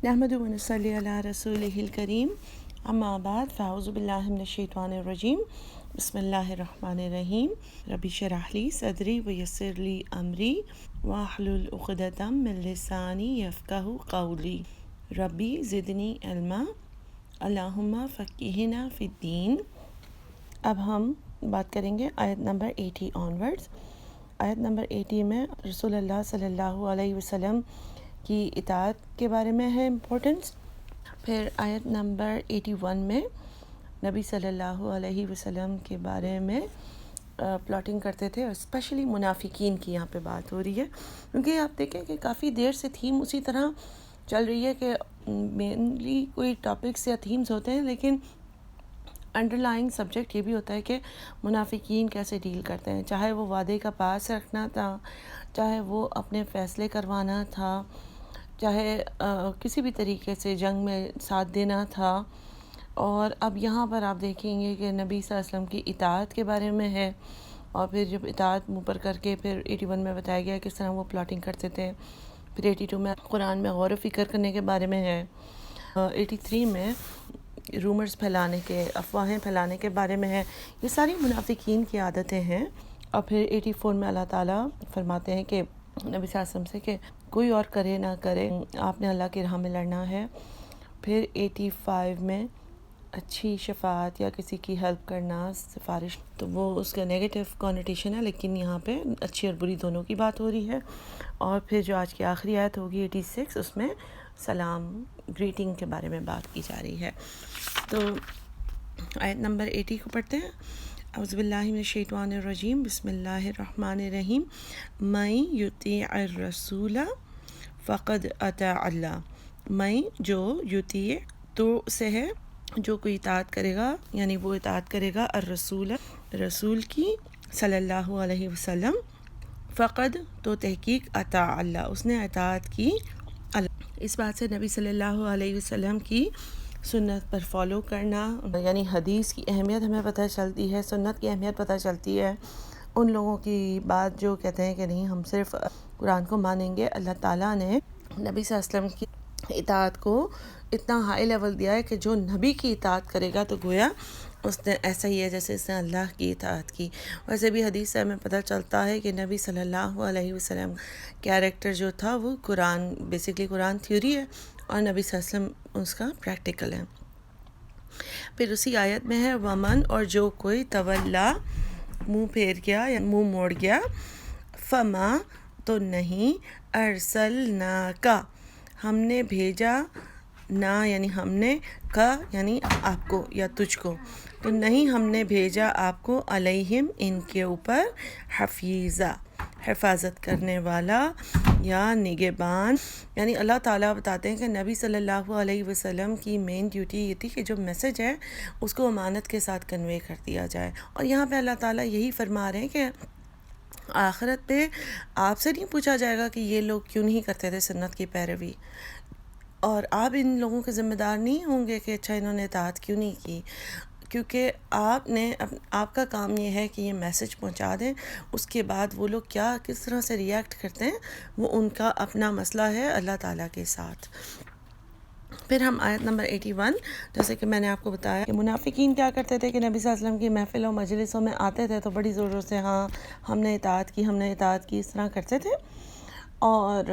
نحمد و نصلی علی رسولہ الکریم اما بعد فاعوذ باللہ من الشیطان الرجیم بسم اللہ الرحمن الرحیم ربی اشرح لی صدری ویسر لی امری واحلل عقدۃ من لسانی یفقہوا قولی ربی زدنی علما اللہم فقہنا فی الدین۔ اب ہم بات کریں گے آیت نمبر 80 آنورڈز۔ آیت نمبر 80 میں رسول اللہ صلی اللہ علیہ وسلم کی اطاعت کے بارے میں ہے امپورٹنس۔ پھر آیت نمبر 81 میں نبی صلی اللہ علیہ وسلم کے بارے میں پلاٹنگ کرتے تھے، اور اسپیشلی منافقین کی یہاں پہ بات ہو رہی ہے، کیونکہ آپ دیکھیں کہ کافی دیر سے تھیم اسی طرح چل رہی ہے کہ مینلی کوئی ٹاپکس یا تھیمز ہوتے ہیں، لیکن انڈر لائنگ سبجیکٹ یہ بھی ہوتا ہے کہ منافقین کیسے ڈیل کرتے ہیں، چاہے وہ وعدے کا پاس رکھنا تھا، چاہے وہ اپنے فیصلے کروانا تھا، چاہے کسی بھی طریقے سے جنگ میں ساتھ دینا تھا۔ اور اب یہاں پر آپ دیکھیں گے کہ نبی صلی اللہ علیہ وسلم کی اطاعت کے بارے میں ہے، اور پھر جب اطاعت منہ پر کر کے پھر 81 میں بتایا گیا کس طرح وہ پلاٹنگ کرتے تھے۔ پھر 82 میں قرآن میں غور و فکر کرنے کے بارے میں ہے۔ 83 میں رومرز پھیلانے کے، افواہیں پھیلانے کے بارے میں ہے۔ یہ ساری منافقین کی عادتیں ہیں۔ اور پھر 84 میں اللہ تعالیٰ فرماتے ہیں کہ نبی صلی اللہ علیہ وسلم سے کہ کوئی اور کرے نہ کرے، آپ نے اللہ کی راہ میں لڑنا ہے۔ پھر 85 میں اچھی شفاعت یا کسی کی ہیلپ کرنا، سفارش، تو وہ اس کا نیگیٹو کونوٹیشن ہے، لیکن یہاں پہ اچھی اور بری دونوں کی بات ہو رہی ہے۔ اور پھر جو آج کی آخری آیت ہوگی 86، اس میں سلام، گریٹنگ کے بارے میں بات کی جا رہی ہے۔ تو آیت نمبر 80 کو پڑھتے ہیں۔ اعوذ باللہ من الشیطان الرجیم بسم اللہ الرحمن الرحیم من یطیع الرسول فقد اطاع اللہ۔ من جو یطیع تو سے ہے جو کوئی اطاعت کرے گا، یعنی وہ اطاعت کرے گا الرسول، رسول کی صلی اللہ علیہ وسلم، فقد تو تحقیق اطاع اللہ، اس نے اطاعت کی اللہ۔ اس بات سے نبی صلی اللہ علیہ وسلم کی سنت پر فالو کرنا، یعنی حدیث کی اہمیت ہمیں پتہ چلتی ہے، سنت کی اہمیت پتہ چلتی ہے۔ ان لوگوں کی بات جو کہتے ہیں کہ نہیں ہم صرف قرآن کو مانیں گے، اللہ تعالیٰ نے نبی صلی اللہ علیہ وسلم کی اطاعت کو اتنا ہائی لیول دیا ہے کہ جو نبی کی اطاعت کرے گا تو گویا اس نے ایسا ہی ہے جیسے اس نے اللہ کی اطاعت کی۔ ویسے بھی حدیث سے ہمیں پتہ چلتا ہے کہ نبی صلی اللہ علیہ وسلم کیریکٹر جو تھا وہ قرآن، بیسکلی قرآن تھیوری ہے، اور نبی صلی اللہ علیہ وسلم اس کا پریکٹیکل ہے۔ پھر اسی آیت میں ہے ومن، اور جو کوئی تولا، منہ پھیر گیا یا منہ موڑ گیا، فما تو نہیں، ارسلناکا ہم نے بھیجا، نہ یعنی ہم نے، کا یعنی آپ کو یا تجھ کو، تو نہیں ہم نے بھیجا آپ کو، علیہم ان کے اوپر، حفیظہ حفاظت کرنے والا یا نگہبان۔ یعنی اللہ تعالیٰ بتاتے ہیں کہ نبی صلی اللہ علیہ وسلم کی مین ڈیوٹی یہ تھی کہ جو میسج ہے اس کو امانت کے ساتھ کنوے کر دیا جائے۔ اور یہاں پہ اللہ تعالیٰ یہی فرما رہے ہیں کہ آخرت پہ آپ سے نہیں پوچھا جائے گا کہ یہ لوگ کیوں نہیں کرتے تھے سنت کی پیروی، اور آپ ان لوگوں کے ذمہ دار نہیں ہوں گے کہ اچھا انہوں نے اطاعت کیوں نہیں کی، کیونکہ آپ کا کام یہ ہے کہ یہ میسج پہنچا دیں۔ اس کے بعد وہ لوگ کس طرح سے ریئیکٹ کرتے ہیں وہ ان کا اپنا مسئلہ ہے اللہ تعالیٰ کے ساتھ۔ پھر ہم آیت نمبر 81، جیسے کہ میں نے آپ کو بتایا کہ منافقین کیا کرتے تھے کہ نبی صلی اللہ علیہ وسلم کی محفلوں مجلسوں میں آتے تھے تو بڑی زور سے ہاں ہم نے اطاعت کی، ہم نے اطاعت کی، اس طرح کرتے تھے، اور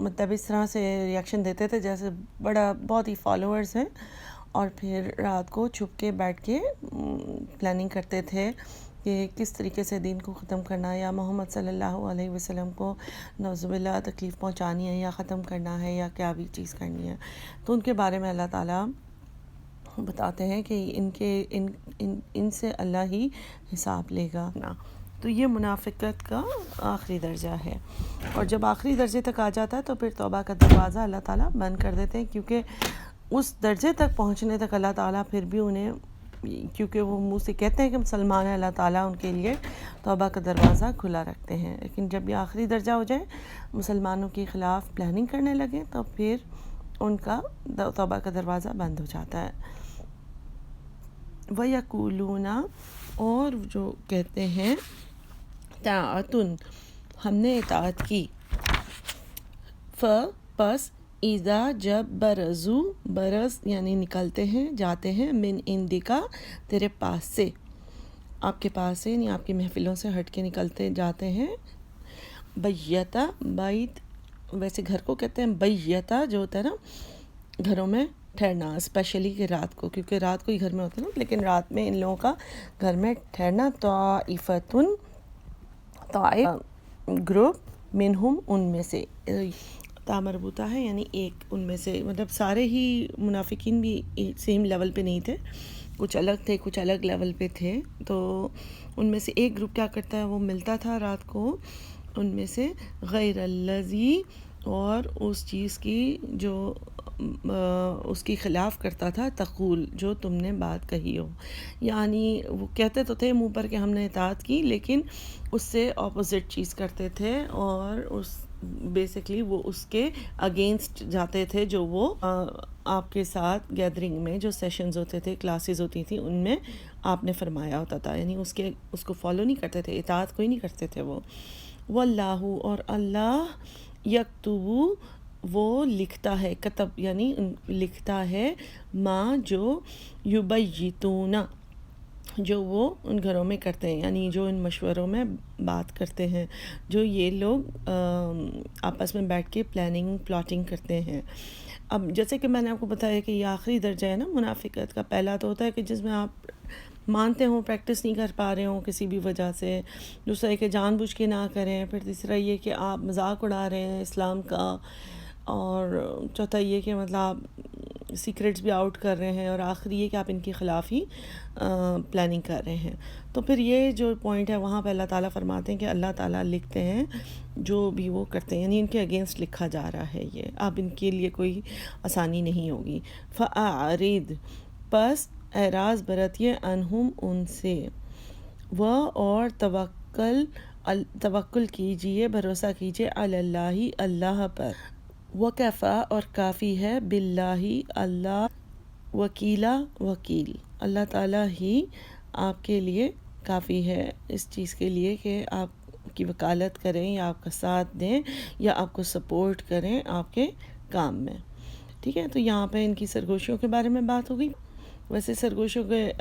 مطلب اس طرح سے ریئیکشن دیتے تھے جیسے بہت ہی فالوورز ہیں، اور پھر رات کو چھپ کے بیٹھ کے پلاننگ کرتے تھے کہ کس طریقے سے دین کو ختم کرنا ہے، یا محمد صلی اللہ علیہ وسلم کو نعوذ باللہ تکلیف پہنچانی ہے یا ختم کرنا ہے یا کیا بھی چیز کرنی ہے۔ تو ان کے بارے میں اللہ تعالیٰ بتاتے ہیں کہ ان سے اللہ ہی حساب لے گا۔ تو یہ منافقت کا آخری درجہ ہے، اور جب آخری درجے تک آ جاتا ہے تو پھر توبہ کا دروازہ اللہ تعالیٰ بند کر دیتے ہیں، کیونکہ اس درجے تک پہنچنے تک اللہ تعالیٰ پھر بھی انہیں، کیونکہ وہ منہ سے کہتے ہیں کہ مسلمان ہیں، اللہ تعالیٰ ان کے لیے توبہ کا دروازہ کھلا رکھتے ہیں، لیکن جب یہ آخری درجہ ہو جائے، مسلمانوں کے خلاف پلاننگ کرنے لگے، تو پھر ان کا توبہ کا دروازہ بند ہو جاتا ہے۔ وَيَقُولُونَ، اور جو کہتے ہیں طاعتن ہم نے اطاعت کی، پس اذا جب برزو، برز یعنی نکلتے ہیں، جاتے ہیں، من عندکا تیرے پاس سے، آپ کے پاس سے یعنی آپ کی محفلوں سے ہٹ کے نکلتے جاتے ہیں، بیتا، بیت ویسے گھر کو کہتے ہیں، بیتا جو ہوتا ہے نا گھروں میں ٹھہرنا، اسپیشلی کہ رات کو، کیونکہ رات کو ہی گھر میں ہوتا ہے نا، لیکن رات میں ان لوگوں کا گھر میں ٹھہرنا، طائفتن، طائف گروپ، منہم ان میں سے، تا مربوطہ ہے یعنی ایک ان میں سے، مطلب سارے ہی منافقین بھی سیم لیول پہ نہیں تھے، کچھ الگ تھے، کچھ الگ لیول پہ تھے، تو ان میں سے ایک گروپ کیا کرتا ہے، وہ ملتا تھا رات کو ان میں سے، غیر الذی، اور اس چیز کی جو اس کی خلاف کرتا تھا، تقول جو تم نے بات کہی ہو، یعنی وہ کہتے تو تھے منہ پر کہ ہم نے اطاعت کی، لیکن اس سے اپوزٹ چیز کرتے تھے، اور اس بیسکلی وہ اس کے اگینسٹ جاتے تھے، جو وہ آپ کے ساتھ گیدرنگ میں جو سیشنز ہوتے تھے، کلاسز ہوتی تھیں، ان میں آپ نے فرمایا ہوتا تھا، یعنی اس کو فالو نہیں کرتے تھے، اطاعت کوئی نہیں کرتے تھے وہ، واللہ، اور اللہ، یکتبو، وہ لکھتا ہے، کتب یعنی لکھتا ہے، ماں جو یبیتون، جو وہ ان گھروں میں کرتے ہیں، یعنی جو ان مشوروں میں بات کرتے ہیں، جو یہ لوگ آپس میں بیٹھ کے پلاننگ پلاٹنگ کرتے ہیں۔ اب جیسے کہ میں نے آپ کو بتایا کہ یہ آخری درجہ ہے نا منافقت کا، پہلا تو ہوتا ہے کہ جس میں آپ مانتے ہوں، پریکٹس نہیں کر پا رہے ہوں کسی بھی وجہ سے، دوسرا یہ کہ جان بوجھ کے نہ کریں، پھر تیسرا یہ کہ آپ مذاق اڑا رہے ہیں اسلام کا، اور چوتھا یہ کہ مطلب آپ سیکریٹس بھی آؤٹ کر رہے ہیں، اور آخری یہ کہ آپ ان کے خلاف ہی پلاننگ کر رہے ہیں۔ تو پھر یہ جو پوائنٹ ہے وہاں پہ اللہ تعالیٰ فرماتے ہیں کہ اللہ تعالیٰ لکھتے ہیں جو بھی وہ کرتے ہیں، یعنی ان کے اگینسٹ لکھا جا رہا ہے یہ، اب ان کے لیے کوئی آسانی نہیں ہوگی۔ فَأَعْرِضْ، پس اعراض برتیے، انہم ان سے، وہ اور توکل کیجئے، بھروسہ کیجئے، علی اللہ، اللہ پر، وکفا، اور کافی ہے، باللہ، اللہ، وکیلا، وکیل، اللہ تعالیٰ ہی آپ کے لیے کافی ہے اس چیز کے لیے کہ آپ کی وکالت کریں یا آپ کا ساتھ دیں یا آپ کو سپورٹ کریں آپ کے کام میں، ٹھیک ہے۔ تو یہاں پہ ان کی سرگوشیوں کے بارے میں بات ہو گئی۔ ویسے سرگوشیوں کے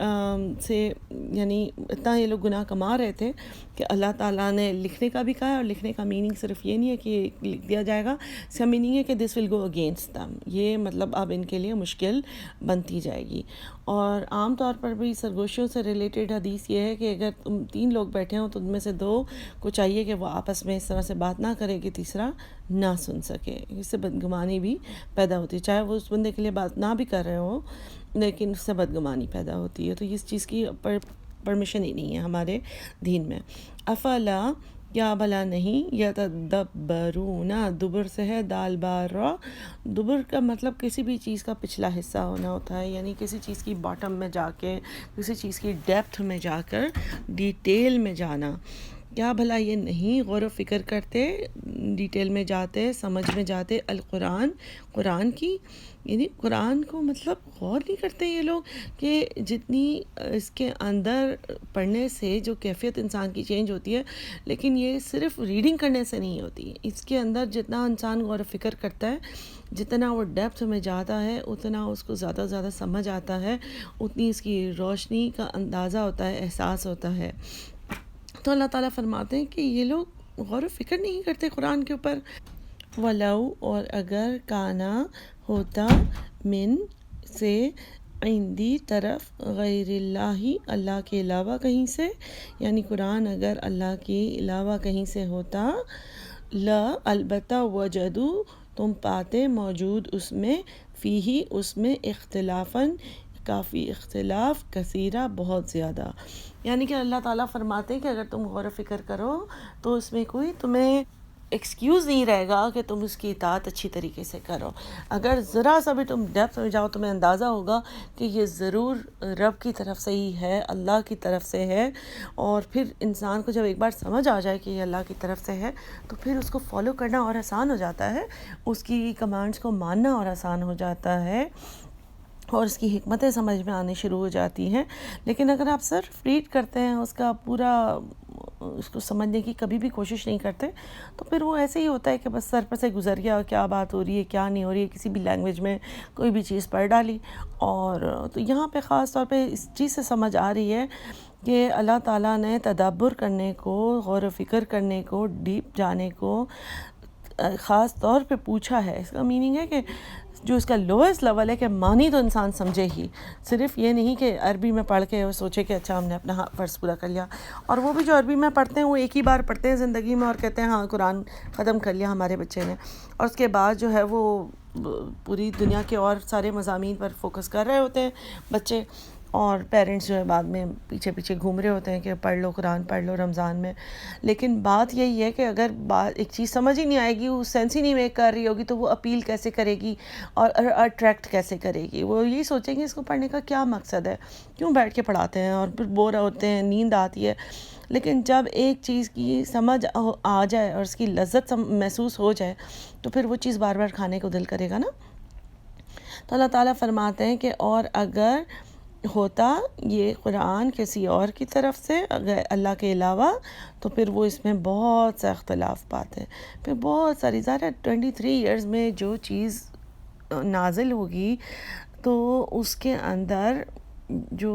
سے یعنی اتنا یہ لوگ گناہ کما رہے تھے کہ اللہ تعالیٰ نے لکھنے کا بھی کہا ہے، اور لکھنے کا میننگ صرف یہ نہیں ہے کہ لکھ دیا جائے گا، اس کا میننگ ہے کہ دس ول گو اگینسٹ دم، یہ مطلب اب ان کے لیے مشکل بنتی جائے گی۔ اور عام طور پر بھی سرگوشیوں سے ریلیٹڈ حدیث یہ ہے کہ اگر تم 3 لوگ بیٹھے ہوں تو ان میں سے 2 کو چاہیے کہ وہ آپس میں اس طرح سے بات نہ کرے کہ تیسرا نہ سن سکے، اس سے بدگمانی بھی پیدا ہوتی ہے، چاہے وہ اس بندے کے لیے بات نہ بھی کر رہے ہوں لیکن اس سے بدگمانی پیدا ہوتی ہے، تو اس چیز کی پرمیشن ہی نہیں ہے ہمارے دین میں۔ افلا، کیا بھلا نہیں، یتدبرون، دبر سے ہے دال بار را، دبر کا مطلب کسی بھی چیز کا پچھلا حصہ ہونا ہوتا ہے، یعنی کسی چیز کی باٹم میں جا کے، کسی چیز کی ڈیپتھ میں جا کر ڈیٹیل میں جانا، کیا بھلا یہ نہیں غور و فکر کرتے، ڈیٹیل میں جاتے، سمجھ میں جاتے، القرآن، قرآن کی، یعنی قرآن کو مطلب غور نہیں کرتے یہ لوگ کہ جتنی اس کے اندر پڑھنے سے جو کیفیت انسان کی چینج ہوتی ہے، لیکن یہ صرف ریڈنگ کرنے سے نہیں ہوتی، اس کے اندر جتنا انسان غور و فکر کرتا ہے، جتنا وہ ڈیپتھ میں جاتا ہے، اتنا اس کو زیادہ زیادہ سمجھ آتا ہے، اتنی اس کی روشنی کا اندازہ ہوتا ہے، احساس ہوتا ہے۔ تو اللہ تعالیٰ فرماتے ہیں کہ یہ لوگ غور و فکر نہیں کرتے قرآن کے اوپر۔ ولو، اور اگر کانا ہوتا، من سے، عندی طرف، غیر اللہ اللہ کے علاوہ کہیں سے، یعنی قرآن اگر اللہ کے علاوہ کہیں سے ہوتا، لا، البتہ، وجدو، تم پاتے، موجود اس میں، فیہی، اس میں، اختلافاً، کافی اختلاف، کثیرہ، بہت زیادہ، یعنی کہ اللہ تعالیٰ فرماتے ہیں کہ اگر تم غور و فکر کرو تو اس میں کوئی تمہیں ایکسکیوز نہیں رہے گا کہ تم اس کی اطاعت اچھی طریقے سے کرو، اگر ذرا سا بھی تم ڈیپتھ میں جاؤ تمہیں اندازہ ہوگا کہ یہ ضرور رب کی طرف سے ہی ہے، اللہ کی طرف سے ہے، اور پھر انسان کو جب ایک بار سمجھ آ جائے کہ یہ اللہ کی طرف سے ہے تو پھر اس کو فالو کرنا اور آسان ہو جاتا ہے، اس کی کمانڈس کو ماننا اور آسان ہو جاتا ہے، اور اس کی حکمتیں سمجھ میں آنے شروع ہو جاتی ہیں۔ لیکن اگر آپ صرف ریڈ کرتے ہیں، اس کا پورا اس کو سمجھنے کی کبھی بھی کوشش نہیں کرتے، تو پھر وہ ایسے ہی ہوتا ہے کہ بس سر پر سے گزر گیا، کیا بات ہو رہی ہے کیا نہیں ہو رہی ہے، کسی بھی لینگویج میں کوئی بھی چیز پڑھ ڈالی. اور تو یہاں پہ خاص طور پہ اس چیز سے سمجھ آ رہی ہے کہ اللہ تعالیٰ نے تدبر کرنے کو، غور و فکر کرنے کو، ڈیپ جانے کو خاص طور پہ پوچھا ہے. اس کا میننگ ہے کہ جو اس کا لوئسٹ لیول ہے کہ معنی تو انسان سمجھے ہی، صرف یہ نہیں کہ عربی میں پڑھ کے وہ سوچے کہ اچھا ہم نے اپنا فرض پورا کر لیا. اور وہ بھی جو عربی میں پڑھتے ہیں وہ ایک ہی بار پڑھتے ہیں زندگی میں اور کہتے ہیں ہاں قرآن ختم کر لیا ہمارے بچے نے، اور اس کے بعد جو ہے وہ پوری دنیا کے اور سارے مضامین پر فوکس کر رہے ہوتے ہیں بچے، اور پیرنٹس جو ہے بعد میں پیچھے پیچھے گھوم رہے ہوتے ہیں کہ پڑھ لو قرآن پڑھ لو رمضان میں. لیکن بات یہی ہے کہ اگر ایک چیز سمجھ ہی نہیں آئے گی، وہ سینس ہی نہیں میک کر رہی ہوگی، تو وہ اپیل کیسے کرے گی اور اٹریکٹ کیسے کرے گی؟ وہ یہی سوچیں گے اس کو پڑھنے کا کیا مقصد ہے، کیوں بیٹھ کے پڑھاتے ہیں، اور پھر بور ہوتے ہیں، نیند آتی ہے. لیکن جب ایک چیز کی سمجھ آ جائے اور اس کی لذت محسوس ہو جائے تو پھر وہ چیز بار بار کھانے کو دل کرے گا نا. تو اللہ تعالیٰ فرماتے ہیں کہ اور اگر ہوتا یہ قرآن کسی اور کی طرف سے اگر اللہ کے علاوہ، تو پھر وہ اس میں بہت سا اختلاف پاتے، پھر بہت ساری 23 ایئرز میں جو چیز نازل ہوگی تو اس کے اندر جو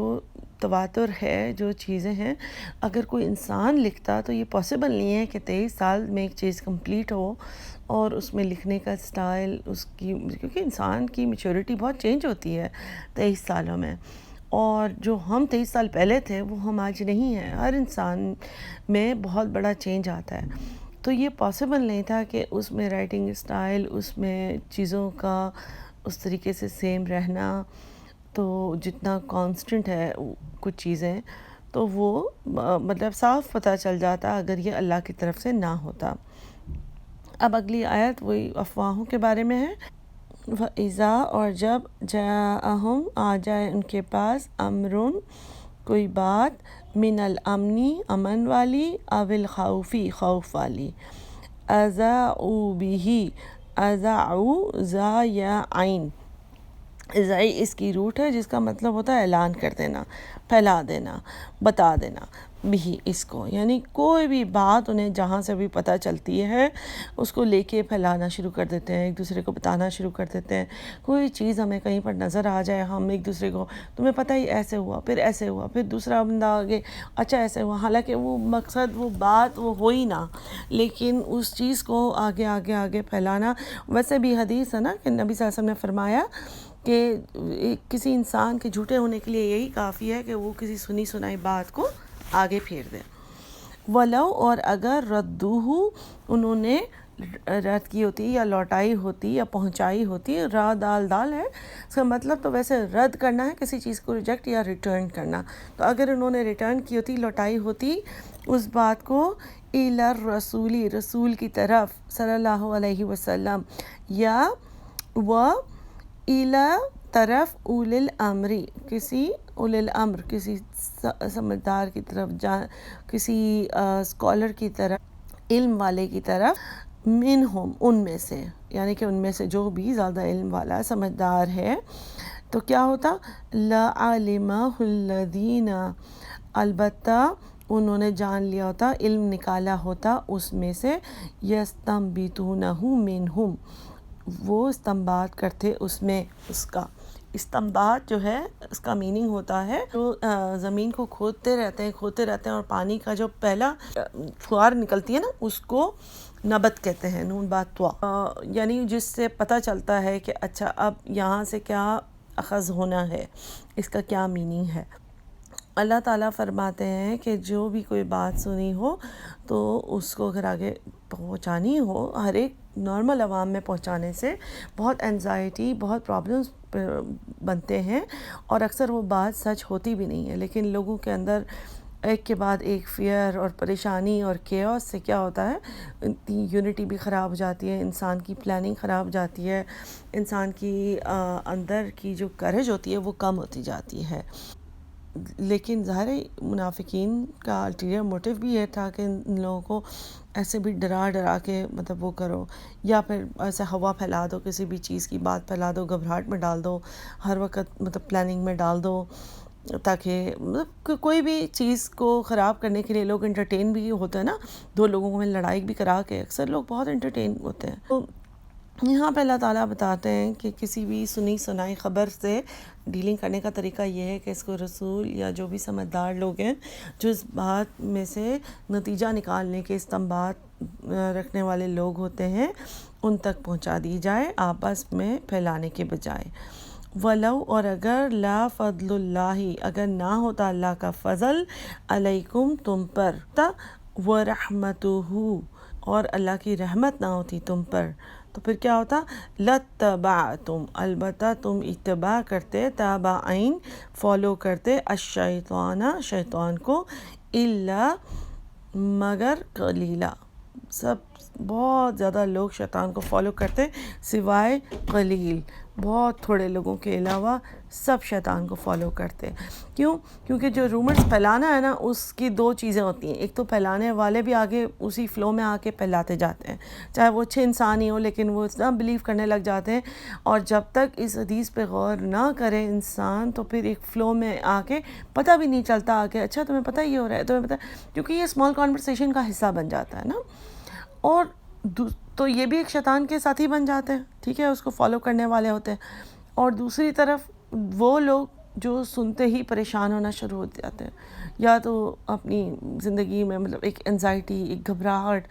تواتر ہے، جو چیزیں ہیں، اگر کوئی انسان لکھتا تو یہ پاسبل نہیں ہے کہ 23 سال میں ایک چیز کمپلیٹ ہو. اور اس میں لکھنے کا سٹائل اس کی، کیونکہ انسان کی میچورٹی بہت چینج ہوتی ہے 23 سالوں میں، اور جو ہم 23 سال پہلے تھے وہ ہم آج نہیں ہیں. ہر انسان میں بہت بڑا چینج آتا ہے. تو یہ پاسبل نہیں تھا کہ اس میں رائٹنگ سٹائل، اس میں چیزوں کا اس طریقے سے سیم رہنا، تو جتنا کانسٹنٹ ہے کچھ چیزیں، تو وہ مطلب صاف پتہ چل جاتا اگر یہ اللہ کی طرف سے نہ ہوتا. اب اگلی آیت وہی افواہوں کے بارے میں ہے. وَإِذَا اور جب جاءہم آ جائے ان کے پاس امرن کوئی بات، من الامنی امن والی، او الخوفی خوف والی، اذاعوا بہ، اذاعوا زا یا عین، ازائی اس کی روٹ ہے جس کا مطلب ہوتا ہے اعلان کر دینا، پھیلا دینا، بتا دینا، بھی اس کو، یعنی کوئی بھی بات انہیں جہاں سے بھی پتہ چلتی ہے اس کو لے کے پھیلانا شروع کر دیتے ہیں، ایک دوسرے کو بتانا شروع کر دیتے ہیں. کوئی چیز ہمیں کہیں پر نظر آ جائے، ہم ایک دوسرے کو، تمہیں پتہ ہی ایسے ہوا، پھر ایسے ہوا، پھر دوسرا بندہ آگے اچھا ایسے ہوا، حالانکہ وہ مقصد وہ بات وہ ہوئی نہ، لیکن اس چیز کو آگے آگے آگے پھیلانا. ویسے بھی حدیث ہے نا کہ نبی صلی اللہ علیہ وسلم نے فرمایا کہ کسی انسان کے جھوٹے ہونے کے لیے یہی کافی ہے کہ وہ کسی سنی سنائی بات کو آگے پھیر دے. ولو اور اگر ردوہ انہوں نے رد کی ہوتی یا لوٹائی ہوتی یا پہنچائی ہوتی، را دال دال ہے، اس کا مطلب تو ویسے رد کرنا ہے کسی چیز کو، ریجیکٹ یا ریٹرن کرنا. تو اگر انہوں نے ریٹرن کی ہوتی، لوٹائی ہوتی اس بات کو، الی الرسولی رسول کی طرف صلی اللہ علیہ وسلم، یا و الی طرف اولی الامر کسی اولی الامر کسی سمجھدار کی طرف، کسی اسکالر کی طرف، علم والے کی طرف، منہم ان میں سے، یعنی کہ ان میں سے جو بھی زیادہ علم والا سمجھدار ہے، تو کیا ہوتا؟ لعلمہ الذین، البتہ انہوں نے جان لیا ہوتا، علم نکالا ہوتا اس میں سے، یستنبطونہ منہم، وہ استنباط کرتے اس میں. اس کا استنباط جو ہے اس کا میننگ ہوتا ہے جو زمین کو کھودتے رہتے ہیں اور پانی کا جو پہلا فوار نکلتی ہے نا اس کو نبت کہتے ہیں، نون بات توا، یعنی جس سے پتہ چلتا ہے کہ اچھا اب یہاں سے کیا اخذ ہونا ہے، اس کا کیا میننگ ہے. اللہ تعالیٰ فرماتے ہیں کہ جو بھی کوئی بات سنی ہو تو اس کو اگر آگے پہنچانی ہو، ہر ایک نارمل عوام میں پہنچانے سے بہت انزائٹی، بہت پرابلمس بنتے ہیں، اور اکثر وہ بات سچ ہوتی بھی نہیں ہے. لیکن لوگوں کے اندر ایک کے بعد ایک فیئر اور پریشانی اور کیوس سے کیا ہوتا ہے، یونٹی بھی خراب ہو جاتی ہے، انسان کی پلاننگ خراب ہو جاتی ہے، انسان کی اندر کی جو کریج ہوتی ہے وہ کم ہوتی جاتی ہے. لیکن ظاہر منافقین کا الٹیریئر موٹیو بھی یہ تھا کہ ان لوگوں کو ایسے بھی ڈرا کے مطلب وہ کرو، یا پھر ایسے ہوا پھیلا دو، کسی بھی چیز کی بات پھیلا دو، گھبراہٹ میں ڈال دو، ہر وقت مطلب پلاننگ میں ڈال دو، تاکہ مطلب کوئی بھی چیز کو خراب کرنے کے لیے لوگ انٹرٹین بھی ہوتے ہیں نا، دو لوگوں میں لڑائی بھی کرا کے اکثر لوگ بہت انٹرٹین ہوتے ہیں. تو یہاں پہ اللہ تعالیٰ بتاتے ہیں کہ کسی بھی سنی سنائی خبر سے ڈیلنگ کرنے کا طریقہ یہ ہے کہ اس کو رسول یا جو بھی سمجھدار لوگ ہیں جو اس بات میں سے نتیجہ نکالنے کے استنباط رکھنے والے لوگ ہوتے ہیں ان تک پہنچا دی جائے، آپس میں پھیلانے کے بجائے. ولو، اور اگر لا فضل اللہ، اگر نہ ہوتا اللہ کا فضل علیکم تم پر، ورحمتہ، اور اللہ کی رحمت نہ ہوتی تم پر، تو پھر کیا ہوتا؟ لَتَّبَعْتُمْ، البتہ تم اتباع کرتے، تابعین فالو کرتے، الشیطان، شیطان کو، الا مگر قلیلا، سب بہت زیادہ لوگ شیطان کو فالو کرتے سوائے قلیل، بہت تھوڑے لوگوں کے علاوہ سب شیطان کو فالو کرتے. کیوں؟ کیونکہ جو رومرز پھیلانا ہے نا، اس کی دو چیزیں ہوتی ہیں. ایک تو پھیلانے والے بھی آگے اسی فلو میں آ کے پھیلاتے جاتے ہیں، چاہے وہ اچھے انسان ہی ہو، لیکن وہ اتنا بلیو کرنے لگ جاتے ہیں، اور جب تک اس حدیث پہ غور نہ کرے انسان تو پھر ایک فلو میں آ کے پتہ بھی نہیں چلتا آ کے اچھا تمہیں پتہ یہ ہو رہا ہے، تمہیں پتہ، کیونکہ یہ اسمال کانورسیشن کا حصہ بن جاتا ہے نا. اور تو یہ بھی ایک شیطان کے ساتھی بن جاتے ہیں، ٹھیک ہے، اس کو فالو کرنے والے ہوتے ہیں. اور دوسری طرف وہ لوگ جو سنتے ہی پریشان ہونا شروع ہو جاتے ہیں، یا تو اپنی زندگی میں مطلب ایک انزائٹی، ایک گھبراہٹ،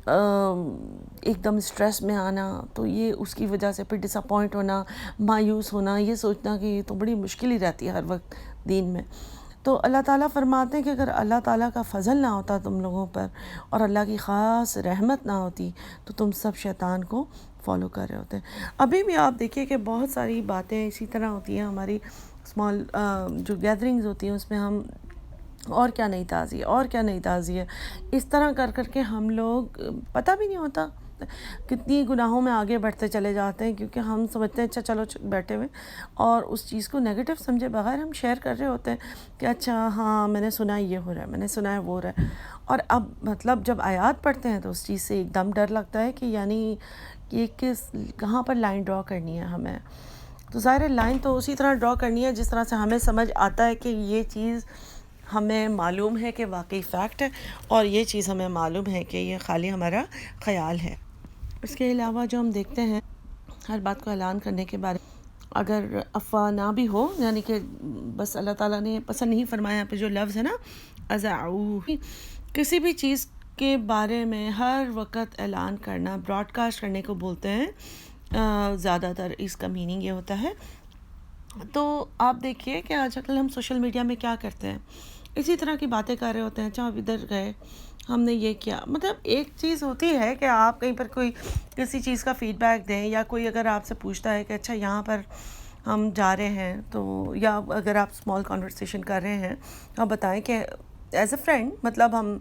ایک دم اسٹریس میں آنا، تو یہ اس کی وجہ سے پھر ڈس اپوائنٹ ہونا، مایوس ہونا، یہ سوچنا کہ یہ تو بڑی مشکل ہی رہتی ہے ہر وقت دین میں. تو اللہ تعالیٰ فرماتے ہیں کہ اگر اللہ تعالیٰ کا فضل نہ ہوتا تم لوگوں پر اور اللہ کی خاص رحمت نہ ہوتی تو تم سب شیطان کو فالو کر رہے ہوتے ہیں. ابھی بھی آپ دیکھیے کہ بہت ساری باتیں اسی طرح ہوتی ہیں ہماری اسمال جو گیدرنگز ہوتی ہیں، اس میں ہم اور کیا نہیں تازی ہے، اور کیا نہیں تازی ہے، اس طرح کر کر کے ہم لوگ پتہ بھی نہیں ہوتا کتنی گناہوں میں آگے بڑھتے چلے جاتے ہیں، کیونکہ ہم سمجھتے ہیں اچھا چلو بیٹھے ہوئے، اور اس چیز کو نیگیٹو سمجھے بغیر ہم شیئر کر رہے ہوتے ہیں کہ اچھا ہاں میں نے سنا ہے یہ ہو رہا ہے، میں نے سنا ہے وہ ہو رہا ہے. اور اب مطلب جب آیات پڑھتے ہیں تو اس چیز سے ایک دم ڈر لگتا ہے کہ یعنی یہ کہاں پر لائن ڈرا کرنی ہے ہمیں. تو ظاہر لائن تو اسی طرح ڈرا کرنی ہے جس طرح سے ہمیں سمجھ آتا ہے کہ یہ چیز ہمیں معلوم ہے کہ واقعی فیکٹ ہے، اور یہ چیز ہمیں معلوم ہے کہ یہ خالی ہمارا خیال ہے. اس کے علاوہ جو ہم دیکھتے ہیں ہر بات کو اعلان کرنے کے بارے اگر افواہ نہ بھی ہو، یعنی کہ بس اللہ تعالیٰ نے پسند نہیں فرمایا یہاں پہ جو لفظ ہے نا اذاعو، کسی بھی چیز کے بارے میں ہر وقت اعلان کرنا، براڈ کاسٹ کرنے کو بولتے ہیں. زیادہ تر اس کا میننگ یہ ہوتا ہے. تو آپ دیکھیے کہ آج کل ہم سوشل میڈیا میں کیا کرتے ہیں، اسی طرح کی باتیں کر رہے ہوتے ہیں. اچھا ادھر گئے، ہم نے یہ کیا، مطلب ایک چیز ہوتی ہے کہ آپ کہیں پر کوئی کسی چیز کا فیڈ بیک دیں، یا کوئی اگر آپ سے پوچھتا ہے کہ اچھا یہاں پر ہم جا رہے ہیں، تو یا اگر آپ اسمال کانورسیشن کر رہے ہیں تو آپ بتائیں کہ ایز اے فرینڈ مطلب ہم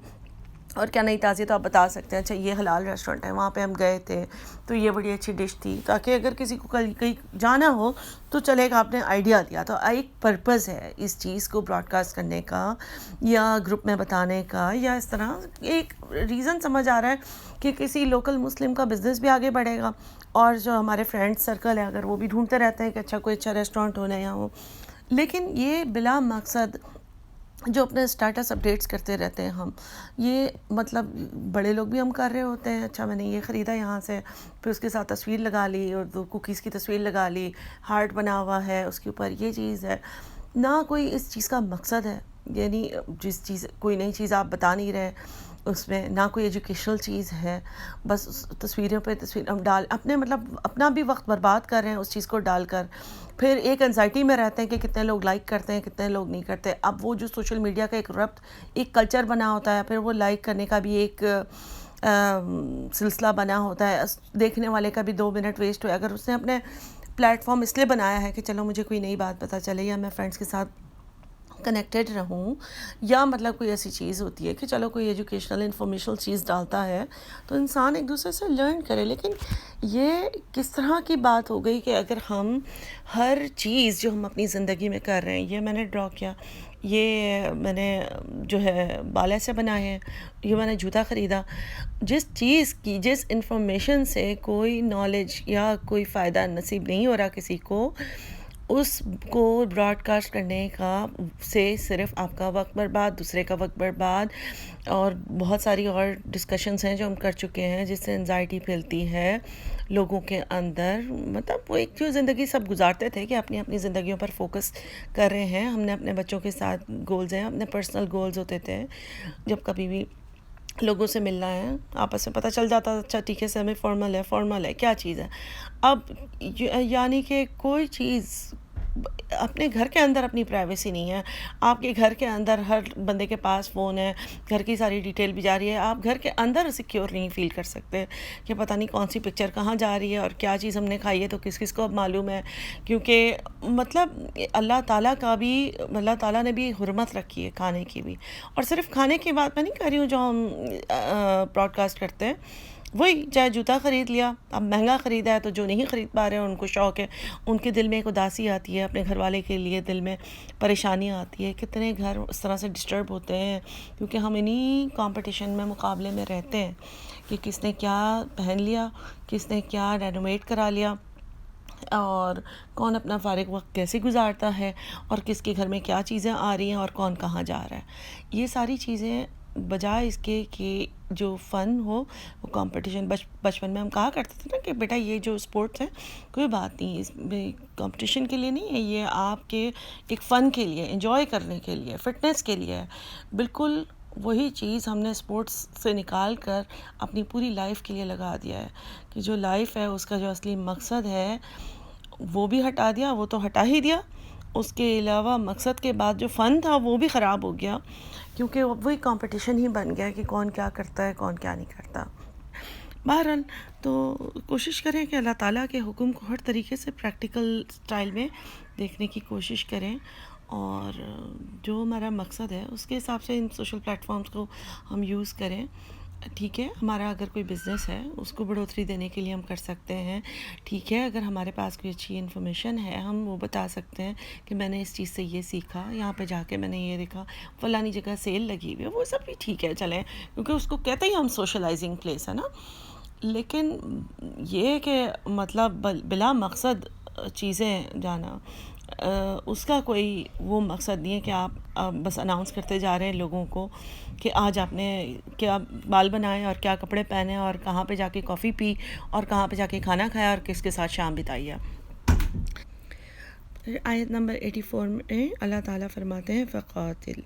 اور کیا نہیں تازی، تو آپ بتا سکتے ہیں اچھا یہ حلال ریسٹورنٹ ہے، وہاں پہ ہم گئے تھے تو یہ بڑی اچھی ڈش تھی، تاکہ اگر کسی کو کہیں جانا ہو تو چلے گا، آپ نے آئیڈیا دیا. تو ایک پرپز ہے اس چیز کو براڈ کاسٹ کرنے کا یا گروپ میں بتانے کا، یا اس طرح ایک ریزن سمجھ آ رہا ہے کہ کسی لوکل مسلم کا بزنس بھی آگے بڑھے گا، اور جو ہمارے فرینڈ سرکل ہے اگر وہ بھی ڈھونڈتے رہتے ہیں کہ اچھا کوئی اچھا ریسٹورنٹ ہونا یا ہو. لیکن یہ بلا مقصد جو اپنے اسٹیٹس اپڈیٹس کرتے رہتے ہیں ہم، یہ مطلب بڑے لوگ بھی ہم کر رہے ہوتے ہیں. اچھا میں نے یہ خریدا یہاں سے، پھر اس کے ساتھ تصویر لگا لی اور دو کوکیز کی تصویر لگا لی، ہارٹ بنا ہوا ہے اس کے اوپر، یہ چیز ہے. نہ کوئی اس چیز کا مقصد ہے، یعنی جس چیز کوئی نئی چیز آپ بتا نہیں رہے اس میں، نہ کوئی ایجوکیشنل چیز ہے، بس تصویروں پہ تصویر ہم ڈال اپنے مطلب اپنا بھی وقت برباد کر رہے ہیں اس چیز کو ڈال کر. پھر ایک انزائٹی میں رہتے ہیں کہ کتنے لوگ لائک کرتے ہیں، کتنے لوگ نہیں کرتے. اب وہ جو سوشل میڈیا کا ایک ربط، ایک کلچر بنا ہوتا ہے، پھر وہ لائک کرنے کا بھی ایک سلسلہ بنا ہوتا ہے. دیکھنے والے کا بھی 2 منٹ ویسٹ ہوئے. اگر اس نے اپنے پلیٹ فارم اس لیے بنایا ہے کہ چلو مجھے کوئی نئی بات پتہ چلے، یا میں فرینڈس کے ساتھ کنیکٹڈ رہوں، یا مطلب کوئی ایسی چیز ہوتی ہے کہ چلو کوئی ایجوکیشنل انفارمیشنل چیز ڈالتا ہے تو انسان ایک دوسرے سے لرن کرے. لیکن یہ کس طرح کی بات ہو گئی کہ اگر ہم ہر چیز جو ہم اپنی زندگی میں کر رہے ہیں، یہ میں نے ڈرا کیا، یہ میں نے جو ہے بال ایسے بنائے ہیں، یہ میں نے جوتا خریدا، جس چیز کی جس انفارمیشن سے کوئی نالج یا کوئی فائدہ نصیب نہیں ہو رہا کسی کو، اس کو براڈ کاسٹ کرنے کا سے صرف آپ کا وقت برباد، دوسرے کا وقت برباد، اور بہت ساری اور ڈسکشنز ہیں جو ہم کر چکے ہیں جس سے انزائٹی پھیلتی ہے لوگوں کے اندر. مطلب وہ ایک جو زندگی سب گزارتے تھے کہ اپنی اپنی زندگیوں پر فوکس کر رہے ہیں. ہم نے اپنے بچوں کے ساتھ گولز ہیں، اپنے پرسنل گولز ہوتے تھے. جب کبھی بھی لوگوں سے ملنا ہے آپس میں پتہ چل جاتا، اچھا ٹھیک ہے سیمی فارمل ہے کیا چیز ہے. اب یعنی کہ کوئی چیز اپنے گھر کے اندر اپنی پرائیویسی نہیں ہے. آپ کے گھر کے اندر ہر بندے کے پاس فون ہے، گھر کی ساری ڈیٹیل بھی جا رہی ہے. آپ گھر کے اندر سیکیور نہیں فیل کر سکتے کہ پتہ نہیں کون سی پکچر کہاں جا رہی ہے اور کیا چیز ہم نے کھائی ہے تو کس کس کو اب معلوم ہے. کیونکہ مطلب اللہ تعالیٰ نے بھی حرمت رکھی ہے کھانے کی بھی. اور صرف کھانے کی بات میں نہیں کر رہی ہوں جو ہم براڈ کاسٹ کرتے ہیں، وہی چاہے جوتا خرید لیا، اب مہنگا خریدا ہے تو جو نہیں خرید پا رہے ہیں ان کو شوق ہے، ان کے دل میں ایک اداسی آتی ہے، اپنے گھر والے کے لیے دل میں پریشانی آتی ہے. کتنے گھر اس طرح سے ڈسٹرب ہوتے ہیں کیونکہ ہم انہی کمپٹیشن میں، مقابلے میں رہتے ہیں کہ کس نے کیا پہن لیا، کس نے کیا رینوویٹ کرا لیا، اور کون اپنا فارغ وقت کیسے گزارتا ہے، اور کس کے گھر میں کیا چیزیں آ رہی ہیں اور کون کہاں جا رہا ہے. یہ ساری چیزیں بجائے اس کے کہ جو فن ہو وہ کمپٹیشن. بچپن میں ہم کہا کرتے تھے نا کہ بیٹا یہ جو اسپورٹس ہیں کوئی بات نہیں، اس میں کمپٹیشن کے لیے نہیں ہے، یہ آپ کے ایک فن کے لیے، انجوائے کرنے کے لیے، فٹنس کے لیے ہے. بالکل وہی چیز ہم نے اسپورٹس سے نکال کر اپنی پوری لائف کے لیے لگا دیا ہے کہ جو لائف ہے اس کا جو اصلی مقصد ہے وہ بھی ہٹا دیا، وہ تو ہٹا ہی دیا. اس کے علاوہ مقصد کے بعد جو فن تھا وہ بھی خراب ہو گیا کیونکہ وہی کمپٹیشن ہی بن گیا کہ کون کیا کرتا ہے کون کیا نہیں کرتا. بہرحال تو کوشش کریں کہ اللہ تعالیٰ کے حکم کو ہر طریقے سے پریکٹیکل سٹائل میں دیکھنے کی کوشش کریں، اور جو ہمارا مقصد ہے اس کے حساب سے ان سوشل پلیٹ فارمز کو ہم یوز کریں. ٹھیک ہے، ہمارا اگر کوئی بزنس ہے اس کو بڑھوتری دینے کے لیے ہم کر سکتے ہیں. ٹھیک ہے، اگر ہمارے پاس کوئی اچھی انفارمیشن ہے ہم وہ بتا سکتے ہیں کہ میں نے اس چیز سے یہ سیکھا، یہاں پہ جا کے میں نے یہ دیکھا، فلانی جگہ سیل لگی ہوئی ہے، وہ سب بھی ٹھیک ہے چلیں، کیونکہ اس کو کہتے ہی ہم سوشلائزنگ پلیس ہے نا. لیکن یہ کہ مطلب بلا مقصد چیزیں جانا، اس کا کوئی وہ مقصد نہیں ہے کہ آپ بس اناؤنس کرتے جا رہے ہیں لوگوں کو کہ آج آپ نے کیا بال بنائے اور کیا کپڑے پہنے اور کہاں پہ جا کے کافی پی اور کہاں پہ جا کے کھانا کھایا اور کس کے ساتھ شام بتائی ہے. آیت نمبر 84 میں اللہ تعالیٰ فرماتے ہیں فقاتل،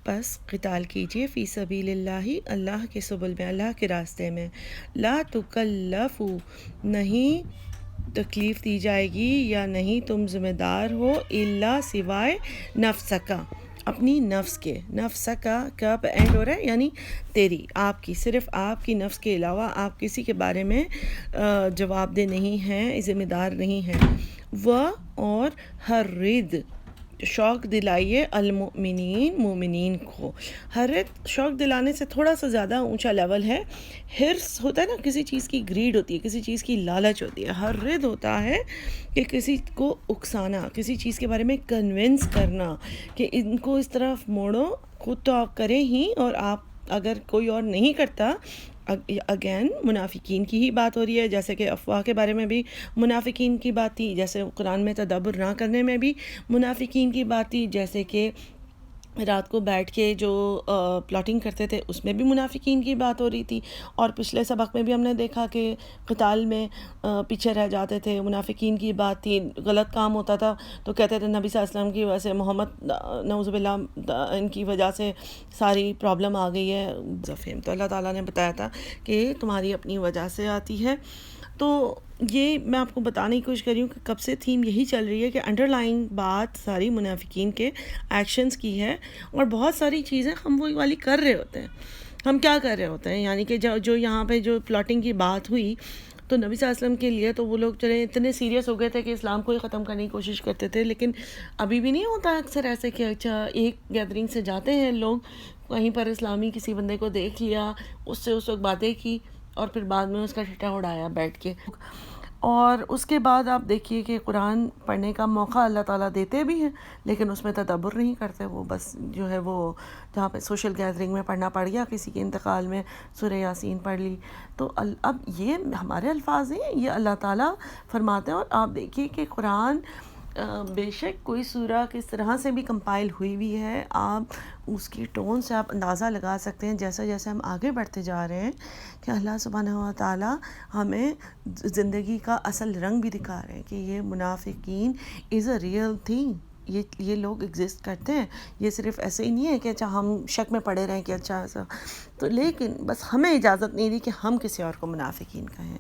پس قتال کیجئے، فی سبیل اللہ، اللہ کے سبل میں، اللہ کے راستے میں، لا تکلف، نہیں تکلیف دی جائے گی یا نہیں تم ذمہ دار ہو، الا سوائے نفسکا، اپنی نفس کے. نفس کا اینڈ ہو رہا ہے یعنی تیری، آپ کی، صرف آپ کی نفس کے علاوہ آپ کسی کے بارے میں جواب دہ نہیں ہیں، ذمہ دار نہیں ہیں. اور حرد، شوق دلائیے، المؤمنین، مومنین کو. حرد شوق دلانے سے تھوڑا سا زیادہ اونچا لیول ہے. حرص ہوتا ہے نا، کسی چیز کی گریڈ ہوتی ہے، کسی چیز کی لالچ ہوتی ہے. حرد ہوتا ہے کہ کسی کو اکسانا، کسی چیز کے بارے میں کنونس کرنا کہ ان کو اس طرف موڑو، خود تو آپ کریں ہی، اور آپ اگر کوئی اور نہیں کرتا. اگین منافقین کی ہی بات ہو رہی ہے، جیسے کہ افواہ کے بارے میں بھی منافقین کی بات تھی، جیسے قرآن میں تدبر نہ کرنے میں بھی منافقین کی بات تھی، جیسے کہ رات کو بیٹھ کے جو پلاٹنگ کرتے تھے اس میں بھی منافقین کی بات ہو رہی تھی. اور پچھلے سبق میں بھی ہم نے دیکھا کہ قتال میں پیچھے رہ جاتے تھے، منافقین کی بات تھی. غلط کام ہوتا تھا تو کہتے تھے نبی صلی اللہ علیہ وسلم کی وجہ سے، محمد نعوذ باللہ ان کی وجہ سے ساری پرابلم آ گئی ہے. تو اللہ تعالیٰ نے بتایا تھا کہ تمہاری اپنی وجہ سے آتی ہے. تو یہ میں آپ کو بتانے کی کوشش کر رہی ہوں کہ کب سے تھیم یہی چل رہی ہے کہ انڈر لائن بات ساری منافقین کے ایکشنز کی ہے، اور بہت ساری چیزیں ہم وہی والی کر رہے ہوتے ہیں. ہم کیا کر رہے ہوتے ہیں، یعنی کہ جو یہاں پہ جو پلاٹنگ کی بات ہوئی تو نبی صلی اللہ علیہ وسلم کے لیے تو وہ لوگ چلے اتنے سیریس ہو گئے تھے کہ اسلام کو ہی ختم کرنے کی کوشش کرتے تھے. لیکن ابھی بھی نہیں ہوتا اکثر ایسے کہ اچھا ایک گیدرنگ سے جاتے ہیں لوگ، کہیں پر اسلامی کسی بندے کو دیکھ لیا، اس سے اس وقت باتیں کی اور پھر بعد میں اس کا ٹھٹا اڑایا بیٹھ کے. اور اس کے بعد آپ دیکھیے کہ قرآن پڑھنے کا موقع اللہ تعالیٰ دیتے بھی ہیں لیکن اس میں تدبر نہیں کرتے. وہ بس جو ہے وہ جہاں پہ سوشل گیدرنگ میں پڑھنا پڑ گیا، کسی کے انتقال میں سورہ یاسین پڑھ لی. تو اب یہ ہمارے الفاظ ہیں، یہ اللہ تعالیٰ فرماتے ہیں. اور آپ دیکھیے کہ قرآن بے شک کوئی سورہ کس طرح سے بھی کمپائل ہوئی ہوئی ہے، آپ اس کی ٹون سے آپ اندازہ لگا سکتے ہیں جیسے جیسے ہم آگے بڑھتے جا رہے ہیں کہ اللہ سبحانہ و تعالیٰ ہمیں زندگی کا اصل رنگ بھی دکھا رہے ہیں کہ یہ منافقین از اے ریئل تھنگ، یہ لوگ ایگزسٹ کرتے ہیں، یہ صرف ایسے ہی نہیں ہے کہ اچھا ہم شک میں پڑے رہیں کہ اچھا ایسا تو، لیکن بس ہمیں اجازت نہیں دی کہ ہم کسی اور کو منافقین کہیں۔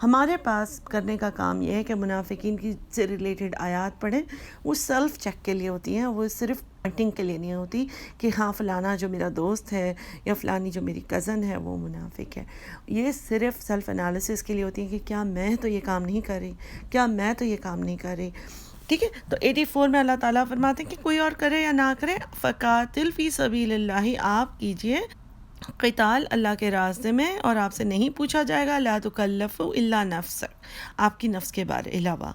ہمارے پاس کرنے کا کام یہ ہے کہ منافقین کی سے ریلیٹڈ آیات پڑھیں، وہ سیلف چیک کے لیے ہوتی ہیں، وہ صرف پوائنٹنگ کے لیے نہیں ہوتی کہ ہاں فلانا جو میرا دوست ہے یا فلانی جو میری کزن ہے وہ منافق ہے، یہ صرف سیلف انالیسس کے لیے ہوتی ہیں کہ کیا میں تو یہ کام نہیں کر رہی، کیا میں تو یہ کام نہیں کر رہی، ٹھیک ہے۔ تو 84 میں اللہ تعالیٰ فرماتے ہیں کہ کوئی اور کرے یا نہ کرے، فقاتل فی سبیل اللہ، آپ کیجئے قتال اللہ کے راستے میں، اور آپ سے نہیں پوچھا جائے گا، لا تکلف الا نفسک، آپ کی نفس کے بارے علاوہ،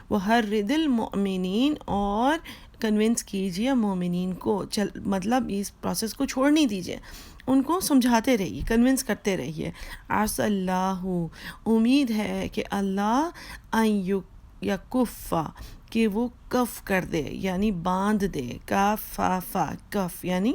وحرد المؤمنین، اور کنونس کیجئے مومنین کو، مطلب اس پروسیس کو چھوڑ نہیں دیجئے، ان کو سمجھاتے رہیے، کنونس کرتے رہیے۔ عسى اللہ، امید ہے کہ اللہ ان یکفا، کہ وہ کف کر دے یعنی باندھ دے، کافا کف یعنی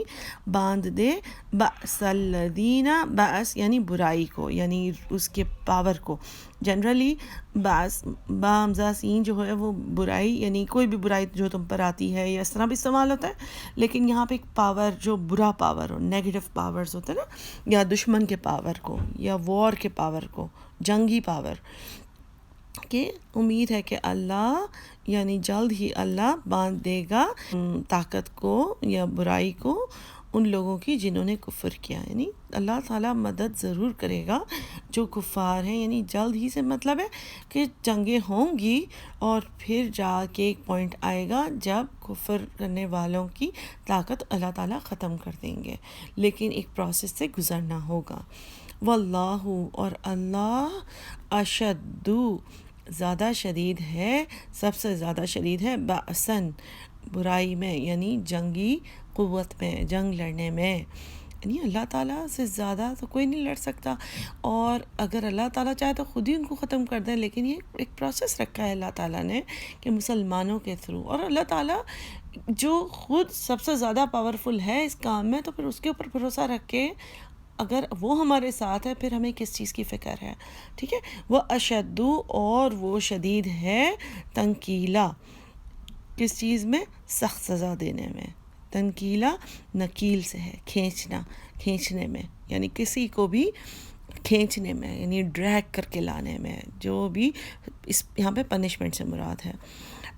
باندھ دے، بأس الذین، بأس یعنی برائی کو، یعنی اس کے پاور کو، جنرلی بأس با حمزہ سین جو ہے وہ برائی یعنی کوئی بھی برائی جو تم پر آتی ہے یا اس طرح بھی استعمال ہوتا ہے، لیکن یہاں پہ ایک پاور جو برا پاور ہو، نیگیٹو پاورز ہوتے ہیں نا، یا دشمن کے پاور کو یا وار کے پاور کو، جنگی پاور، کہ امید ہے کہ اللہ یعنی جلد ہی اللہ باندھ دے گا طاقت کو یا برائی کو ان لوگوں کی جنہوں نے کفر کیا، یعنی اللہ تعالیٰ مدد ضرور کرے گا جو کفار ہیں، یعنی جلد ہی سے مطلب ہے کہ جنگیں ہوں گی اور پھر جا کے ایک پوائنٹ آئے گا جب کفر کرنے والوں کی طاقت اللہ تعالیٰ ختم کر دیں گے، لیکن ایک پروسیس سے گزرنا ہوگا۔ واللہ، اور اللہ اشد، زیادہ شدید ہے، سب سے زیادہ شدید ہے، بأسن، برائی میں یعنی جنگی قوت میں، جنگ لڑنے میں، یعنی اللہ تعالیٰ سے زیادہ تو کوئی نہیں لڑ سکتا، اور اگر اللہ تعالیٰ چاہے تو خود ہی ان کو ختم کر دے، لیکن یہ ایک پروسیس رکھا ہے اللہ تعالیٰ نے کہ مسلمانوں کے تھرو، اور اللہ تعالیٰ جو خود سب سے زیادہ پاورفل ہے اس کام میں، تو پھر اس کے اوپر بھروسہ رکھ کے اگر وہ ہمارے ساتھ ہے پھر ہمیں کس چیز کی فکر ہے، ٹھیک ہے۔ وہ اشد، اور وہ شدید ہے، تنکیلا، کس چیز میں؟ سخت سزا دینے میں، تنکیلا نکیل سے ہے، کھینچنا، کھینچنے میں، یعنی کسی کو بھی کھینچنے میں، یعنی ڈریگ کر کے لانے میں، جو بھی یہاں پہ پنشمنٹ سے مراد ہے۔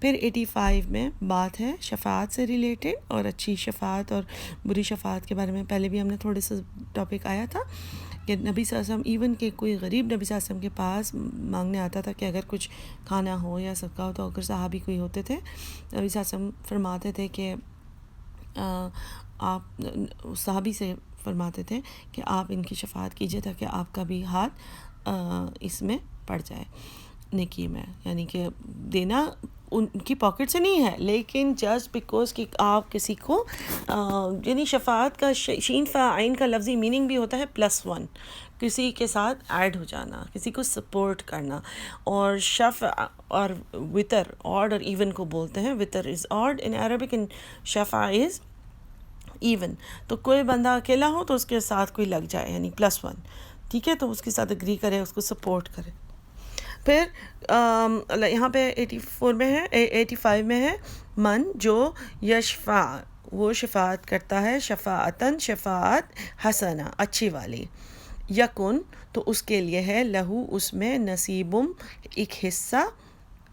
پھر 85 میں بات ہے شفاعت سے ریلیٹڈ، اور اچھی شفاعت اور بری شفاعت کے بارے میں پہلے بھی ہم نے تھوڑے سا ٹاپک آیا تھا کہ نبی صلی اللہ علیہ وسلم ایون کہ کوئی غریب نبی صلی اللہ علیہ وسلم کے پاس مانگنے آتا تھا کہ اگر کچھ کھانا ہو یا صدقہ ہو، تو اگر صحابی کوئی ہوتے تھے، نبی صلی اللہ علیہ وسلم فرماتے تھے کہ آپ صحابی سے فرماتے تھے کہ آپ ان کی شفاعت کیجئے تاکہ آپ کا بھی ہاتھ اس میں پڑ جائے، نیکی میں، یعنی کہ دینا ان کی پاکٹ سے نہیں ہے، لیکن جسٹ بیکوز کہ آپ کسی کو یعنی شفاعت کا شین فا عین کا لفظی میننگ بھی ہوتا ہے +1، کسی کے ساتھ ایڈ ہو جانا، کسی کو سپورٹ کرنا، اور شفع اور وتر، آڈ اور ایون کو بولتے ہیں، witr is odd in Arabic and shafa is even, تو کوئی بندہ اکیلا ہو تو اس کے ساتھ کوئی لگ جائے یعنی +1، ٹھیک ہے، تو اس کے ساتھ اگری کرے، اس کو سپورٹ کرے۔ پھر یہاں پہ 84 میں ہے، 85 میں ہے، من جو یشفع، وہ شفاعت کرتا ہے، شفاعتن، شفاعت حسنہ، اچھی والی، یکن، تو اس کے لیے ہے، لہو، اس میں، نصیبم، ایک حصہ،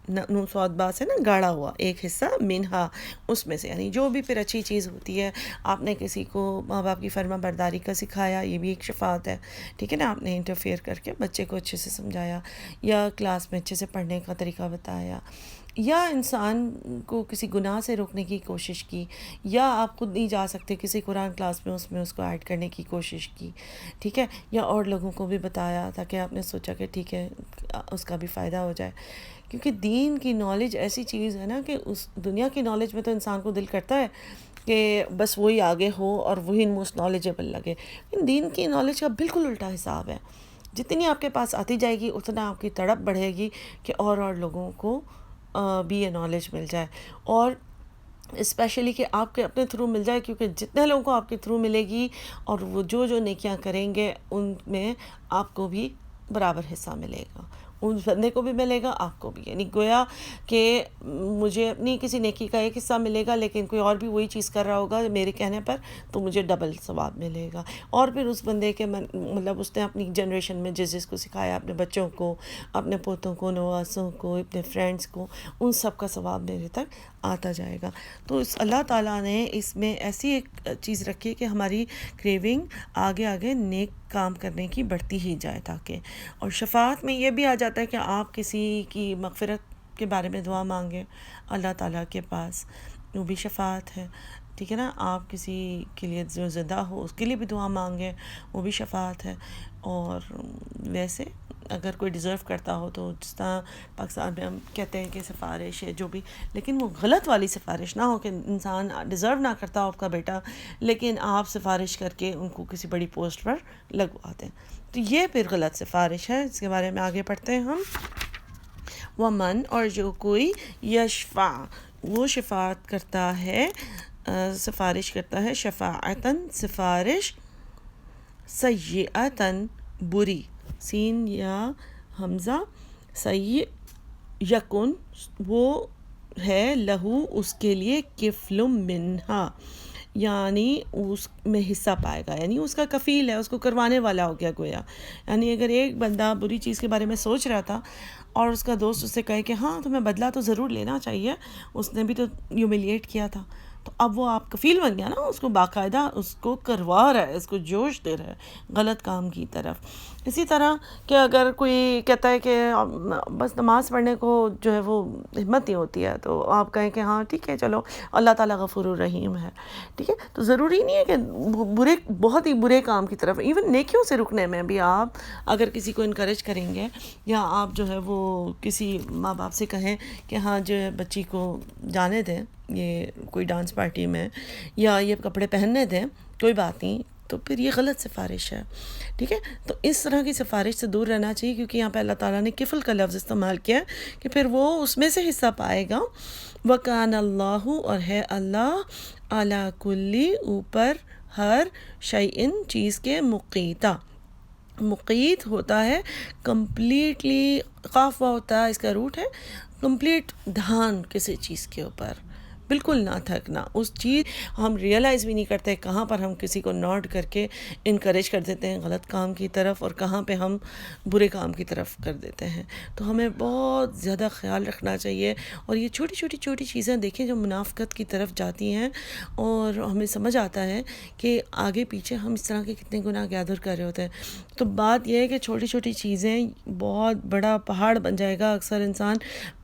نون صاد با سے نا گاڑا ہوا، ایک حصہ، منہا، اس میں سے، یعنی جو بھی پھر اچھی چیز ہوتی ہے، آپ نے کسی کو ماں باپ کی فرما برداری کا سکھایا، یہ بھی ایک شفاعت ہے، ٹھیک ہے نا، آپ نے انٹرفیئر کر کے بچے کو اچھے سے سمجھایا، یا کلاس میں اچھے سے پڑھنے کا طریقہ بتایا، یا انسان کو کسی گناہ سے روکنے کی کوشش کی، یا آپ خود نہیں جا سکتے کسی قرآن کلاس میں، اس میں اس کو ایڈ کرنے کی کوشش کی، ٹھیک ہے، یا اور لوگوں کو بھی بتایا تاکہ آپ نے سوچا کہ ٹھیک ہے اس کا بھی فائدہ ہو جائے، کیونکہ دین کی نالج ایسی چیز ہے نا کہ اس دنیا کی نالج میں تو انسان کو دل کرتا ہے کہ بس وہی آگے ہو اور وہی موسٹ نالجبل لگے، لیکن دین کی نالج کا بالکل الٹا حساب ہے، جتنی آپ کے پاس آتی جائے گی اتنا آپ کی تڑپ بڑھے گی کہ اور لوگوں کو بھی یہ نالج مل جائے، اور اسپیشلی کہ آپ کے اپنے تھرو مل جائے، کیونکہ جتنے لوگوں کو آپ کے تھرو ملے گی اور وہ جو نیکیاں کریں گے ان میں آپ کو بھی برابر حصہ ملے گا، اس بندے کو بھی ملے گا، آپ کو بھی، یعنی گویا کہ مجھے اپنی کسی نیکی کا ایک حصہ ملے گا، لیکن کوئی اور بھی وہی چیز کر رہا ہوگا میرے کہنے پر تو مجھے ڈبل ثواب ملے گا، اور پھر اس بندے کے مطلب اس نے اپنی جنریشن میں جس کو سکھایا، اپنے بچوں کو، اپنے پوتوں کو، نواسوں کو، اپنے فرینڈس کو، ان سب کا ثواب میرے تک آتا جائے گا۔ تو اللہ تعالیٰ نے اس میں ایسی ایک چیز رکھی ہے کہ ہماری کریونگ آگے آگے نیک کام کرنے کی بڑھتی ہی جائے تاکہ، اور شفاعت میں یہ بھی آ جاتا ہے کہ آپ کسی کی مغفرت کے بارے میں دعا مانگیں اللہ تعالیٰ کے پاس، وہ بھی شفاعت ہے، ٹھیک ہے نا، آپ کسی کے لیے جو زندہ ہو اس کے لیے بھی دعا مانگیں، وہ بھی شفاعت ہے۔ اور ویسے اگر کوئی ڈیزرو کرتا ہو تو جس طرح پاکستان میں ہم کہتے ہیں کہ سفارش ہے جو بھی، لیکن وہ غلط والی سفارش نہ ہو کہ انسان ڈیزرو نہ کرتا ہو آپ کا بیٹا، لیکن آپ سفارش کر کے ان کو کسی بڑی پوسٹ پر لگوا دیں، تو یہ پھر غلط سفارش ہے، اس کے بارے میں آگے پڑھتے ہیں ہم۔ ومن، اور جو کوئی یشفع، وہ شفاعت کرتا ہے، سفارش کرتا ہے، شفاعتاً سفارش، سیئتاً بری، سین یا حمزہ، سیئ، یکن، وہ ہے، لہو، اس کے لیے، کفل منہا، یعنی اس میں حصہ پائے گا، یعنی اس کا کفیل ہے، اس کو کروانے والا ہو گیا گویا، یعنی اگر ایک بندہ بری چیز کے بارے میں سوچ رہا تھا اور اس کا دوست اس سے کہے کہ ہاں تمہیں بدلہ تو ضرور لینا چاہیے، اس نے بھی تو ہیوملیٹ کیا تھا، تو اب وہ آپ کفیل بن گیا نا، اس کو باقاعدہ اس کو کروا رہا ہے، اس کو جوش دے رہا ہے غلط کام کی طرف۔ اسی طرح کہ اگر کوئی کہتا ہے کہ بس نماز پڑھنے کو جو ہے وہ ہمت نہیں ہوتی ہے، تو آپ کہیں کہ ہاں ٹھیک ہے چلو اللہ تعالیٰ غفور الرحیم ہے، ٹھیک ہے، تو ضروری نہیں ہے کہ برے، بہت ہی برے کام کی طرف، ایون نیکیوں سے رکنے میں بھی آپ اگر کسی کو انکریج کریں گے، یا آپ جو ہے وہ کسی ماں باپ سے کہیں کہ ہاں جو ہے بچی کو جانے دیں یہ کوئی ڈانس پارٹی میں، یا یہ کپڑے پہننے دیں، کوئی بات نہیں، تو پھر یہ غلط سفارش ہے، ٹھیک ہے، تو اس طرح کی سفارش سے دور رہنا چاہیے، کیونکہ یہاں پہ اللہ تعالیٰ نے کفل کا لفظ استعمال کیا ہے کہ پھر وہ اس میں سے حصہ پائے گا۔ وَكَانَ اللَّهُ، اور ہے اللہ، عَلَى كُلِّ، اوپر ہر، شَيْءٍ، چیز کے، مقیتا، مقیت ہوتا ہے کمپلیٹلی، قاف وا ہوتا ہے اس کا روٹ ہے، کمپلیٹ دھیان کسی چیز کے اوپر، بالکل نہ تھکنا، اس چیز ہم ریئلائز بھی نہیں کرتے کہاں پر ہم کسی کو نوٹ کر کے انکریج کر دیتے ہیں غلط کام کی طرف، اور کہاں پہ ہم برے کام کی طرف کر دیتے ہیں، تو ہمیں بہت زیادہ خیال رکھنا چاہیے، اور یہ چھوٹی چیزیں دیکھیں جو منافقت کی طرف جاتی ہیں، اور ہمیں سمجھ آتا ہے کہ آگے پیچھے ہم اس طرح کے کتنے گناہ گیدر کر رہے ہوتے ہیں، تو بات یہ ہے کہ چھوٹی چیزیں بہت بڑا پہاڑ بن جائے گا۔ اکثر انسان،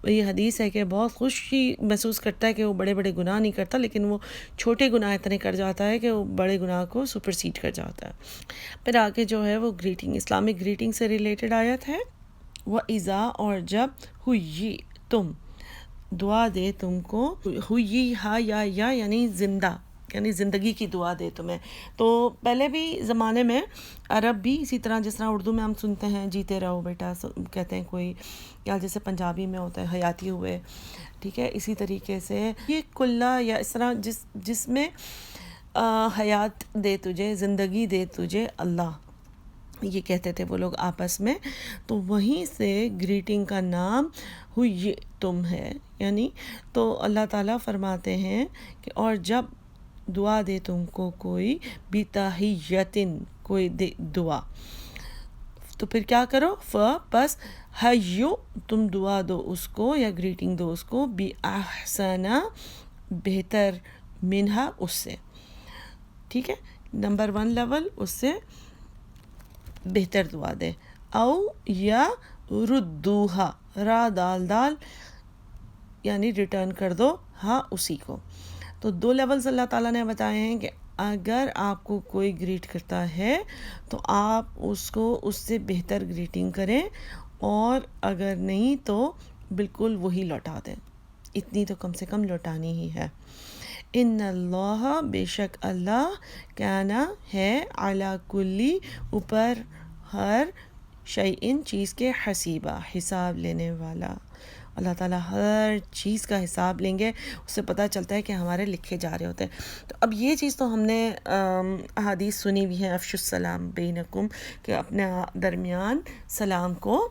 یہ حدیث ہے کہ بہت خوشی محسوس کرتا ہے کہ وہ بڑے گناہ نہیں کرتا، لیکن وہ چھوٹے گناہ اتنے کر جاتا ہے کہ وہ بڑے گناہ کو سپرسیڈ کر جاتا ہے۔ پھر آگے جو ہے وہ گریٹنگ، اسلامک گریٹنگ سے ریلیٹڈ آیت ہے، وَإِذَا، اور جب، حُيِّئْتُم، دعا دے تم کو، ہوئی ہا یا یعنی زندہ، یعنی زندگی کی دعا دے تمہیں، تو پہلے بھی زمانے میں عرب بھی اسی طرح، جس طرح اردو میں ہم سنتے ہیں جیتے رہو بیٹا کہتے ہیں کوئی، یا جیسے پنجابی میں ہوتا ہے حیاتی ہوئے، ٹھیک ہے، اسی طریقے سے یہ کلّا، یا اس طرح جس میں حیات دے تجھے، زندگی دے تجھے اللہ، یہ کہتے تھے وہ لوگ آپس میں، تو وہیں سے گریٹنگ کا نام حُيِّئْتُم ہے، یعنی تو اللہ تعالیٰ فرماتے ہیں کہ اور جب دعا دے تم کو کوئی، بِتَحِيَّةٍ، کوئی دعا، تو پھر کیا کرو، پس حَيُّ، تم دعا دو اس کو یا گریٹنگ دو اس کو، بِأَحْسَنَ، بہتر، منہا، اس سے، ٹھیک ہے، نمبر 1 لیول، اس سے بہتر دعا دے، او یا ردوہا، را دال، یعنی ریٹرن کر دو ہاں اسی کو، تو 2 لیولز اللہ تعالیٰ نے بتائے ہیں کہ اگر آپ کو کوئی گریٹ کرتا ہے تو آپ اس کو اس سے بہتر گریٹنگ کریں، اور اگر نہیں تو بالکل وہی لوٹا دیں، اتنی تو کم سے کم لوٹانی ہی ہے۔ ان اللہ، بے شک اللہ، کانا، ہے، علی کلی، اوپر ہر، شیئن، چیز کے، حسیبہ، حساب لینے والا، اللہ تعالیٰ ہر چیز کا حساب لیں گے. اس سے پتہ چلتا ہے کہ ہمارے لکھے جا رہے ہوتے ہیں. تو اب یہ چیز تو ہم نے احادیث سنی ہوئی ہیں، افشوا السلام بینکم، کہ اپنے درمیان سلام کو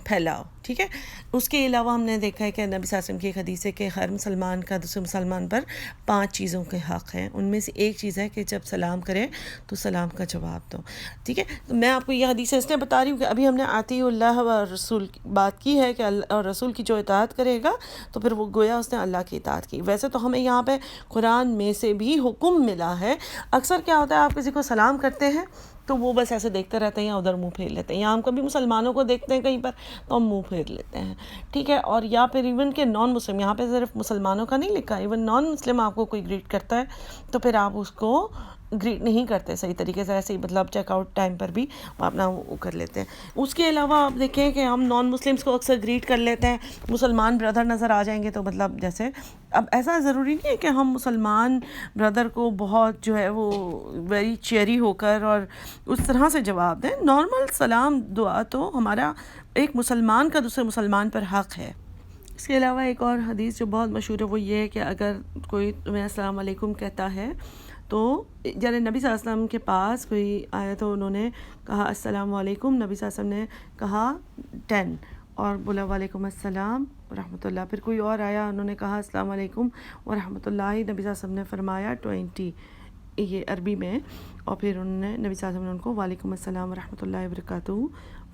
پھیلاؤ. ٹھیک ہے. اس کے علاوہ ہم نے دیکھا ہے کہ نبی صلی اللہ علیہ وسلم کی ایک حدیث ہے کہ ہر مسلمان کا دوسرے مسلمان پر 5 چیزوں کے حق ہیں. ان میں سے ایک چیز ہے کہ جب سلام کرے تو سلام کا جواب دو. ٹھیک ہے. تو میں آپ کو یہ حدیث اس لیے بتا رہی ہوں کہ ابھی ہم نے اطیعوا اللہ و رسول کی بات کی ہے کہ اللہ اور رسول کی جو اطاعت کرے گا تو پھر وہ گویا اس نے اللہ کی اطاعت کی. ویسے تو ہمیں یہاں پہ قرآن میں سے بھی حکم ملا ہے. اکثر کیا ہوتا ہے، آپ کسی کو سلام کرتے ہیں تو وہ بس ایسے دیکھتے رہتے ہیں یا ادھر منہ پھیر لیتے ہیں، یا ہم کبھی مسلمانوں کو دیکھتے ہیں کہیں پر تو ہم منہ پھیر لیتے ہیں. ٹھیک ہے. اور یا پھر ایون کہ نان مسلم، یہاں پہ صرف مسلمانوں کا نہیں لکھا، ایون نان مسلم آپ کو کوئی گریٹ کرتا ہے تو پھر آپ اس کو گریٹ نہیں کرتے صحیح طریقے سے، ایسے ہی مطلب چیک آؤٹ ٹائم پر بھی اپنا وہ کر لیتے ہیں. اس کے علاوہ آپ دیکھیں کہ ہم نان مسلمس کو اکثر گریٹ کر لیتے ہیں، مسلمان بردر نظر آ جائیں گے تو مطلب جیسے، اب ایسا ضروری نہیں ہے کہ ہم مسلمان بردر کو بہت جو ہے وہ ویری چیری ہو کر اور اس طرح سے جواب دیں. نارمل سلام دعا تو ہمارا ایک مسلمان کا دوسرے مسلمان پر حق ہے. اس کے علاوہ ایک اور حدیث جو بہت مشہور ہے وہ یہ ہے کہ اگر کوئی تمہیں السلام علیکم کہتا ہے تو یعنی نبی صلی اللہ علیہ وسلم کے پاس کوئی آیا تو انہوں نے کہا السلام علیکم، نبی صلی اللہ علیہ وسلم نے کہا 10 اور بولا وعلیکم السلام ورحمۃ اللہ. پھر کوئی اور آیا، انہوں نے کہا السلام علیکم ورحمۃ اللہ، نبی صلی اللہ علیہ وسلم نے فرمایا 20 یہ عربی میں، اور پھر انہوں نے نبی صلی اللہ علیہ وسلم نے ان کو وعلیکم السلام ورحمۃ اللہ وبرکاتہ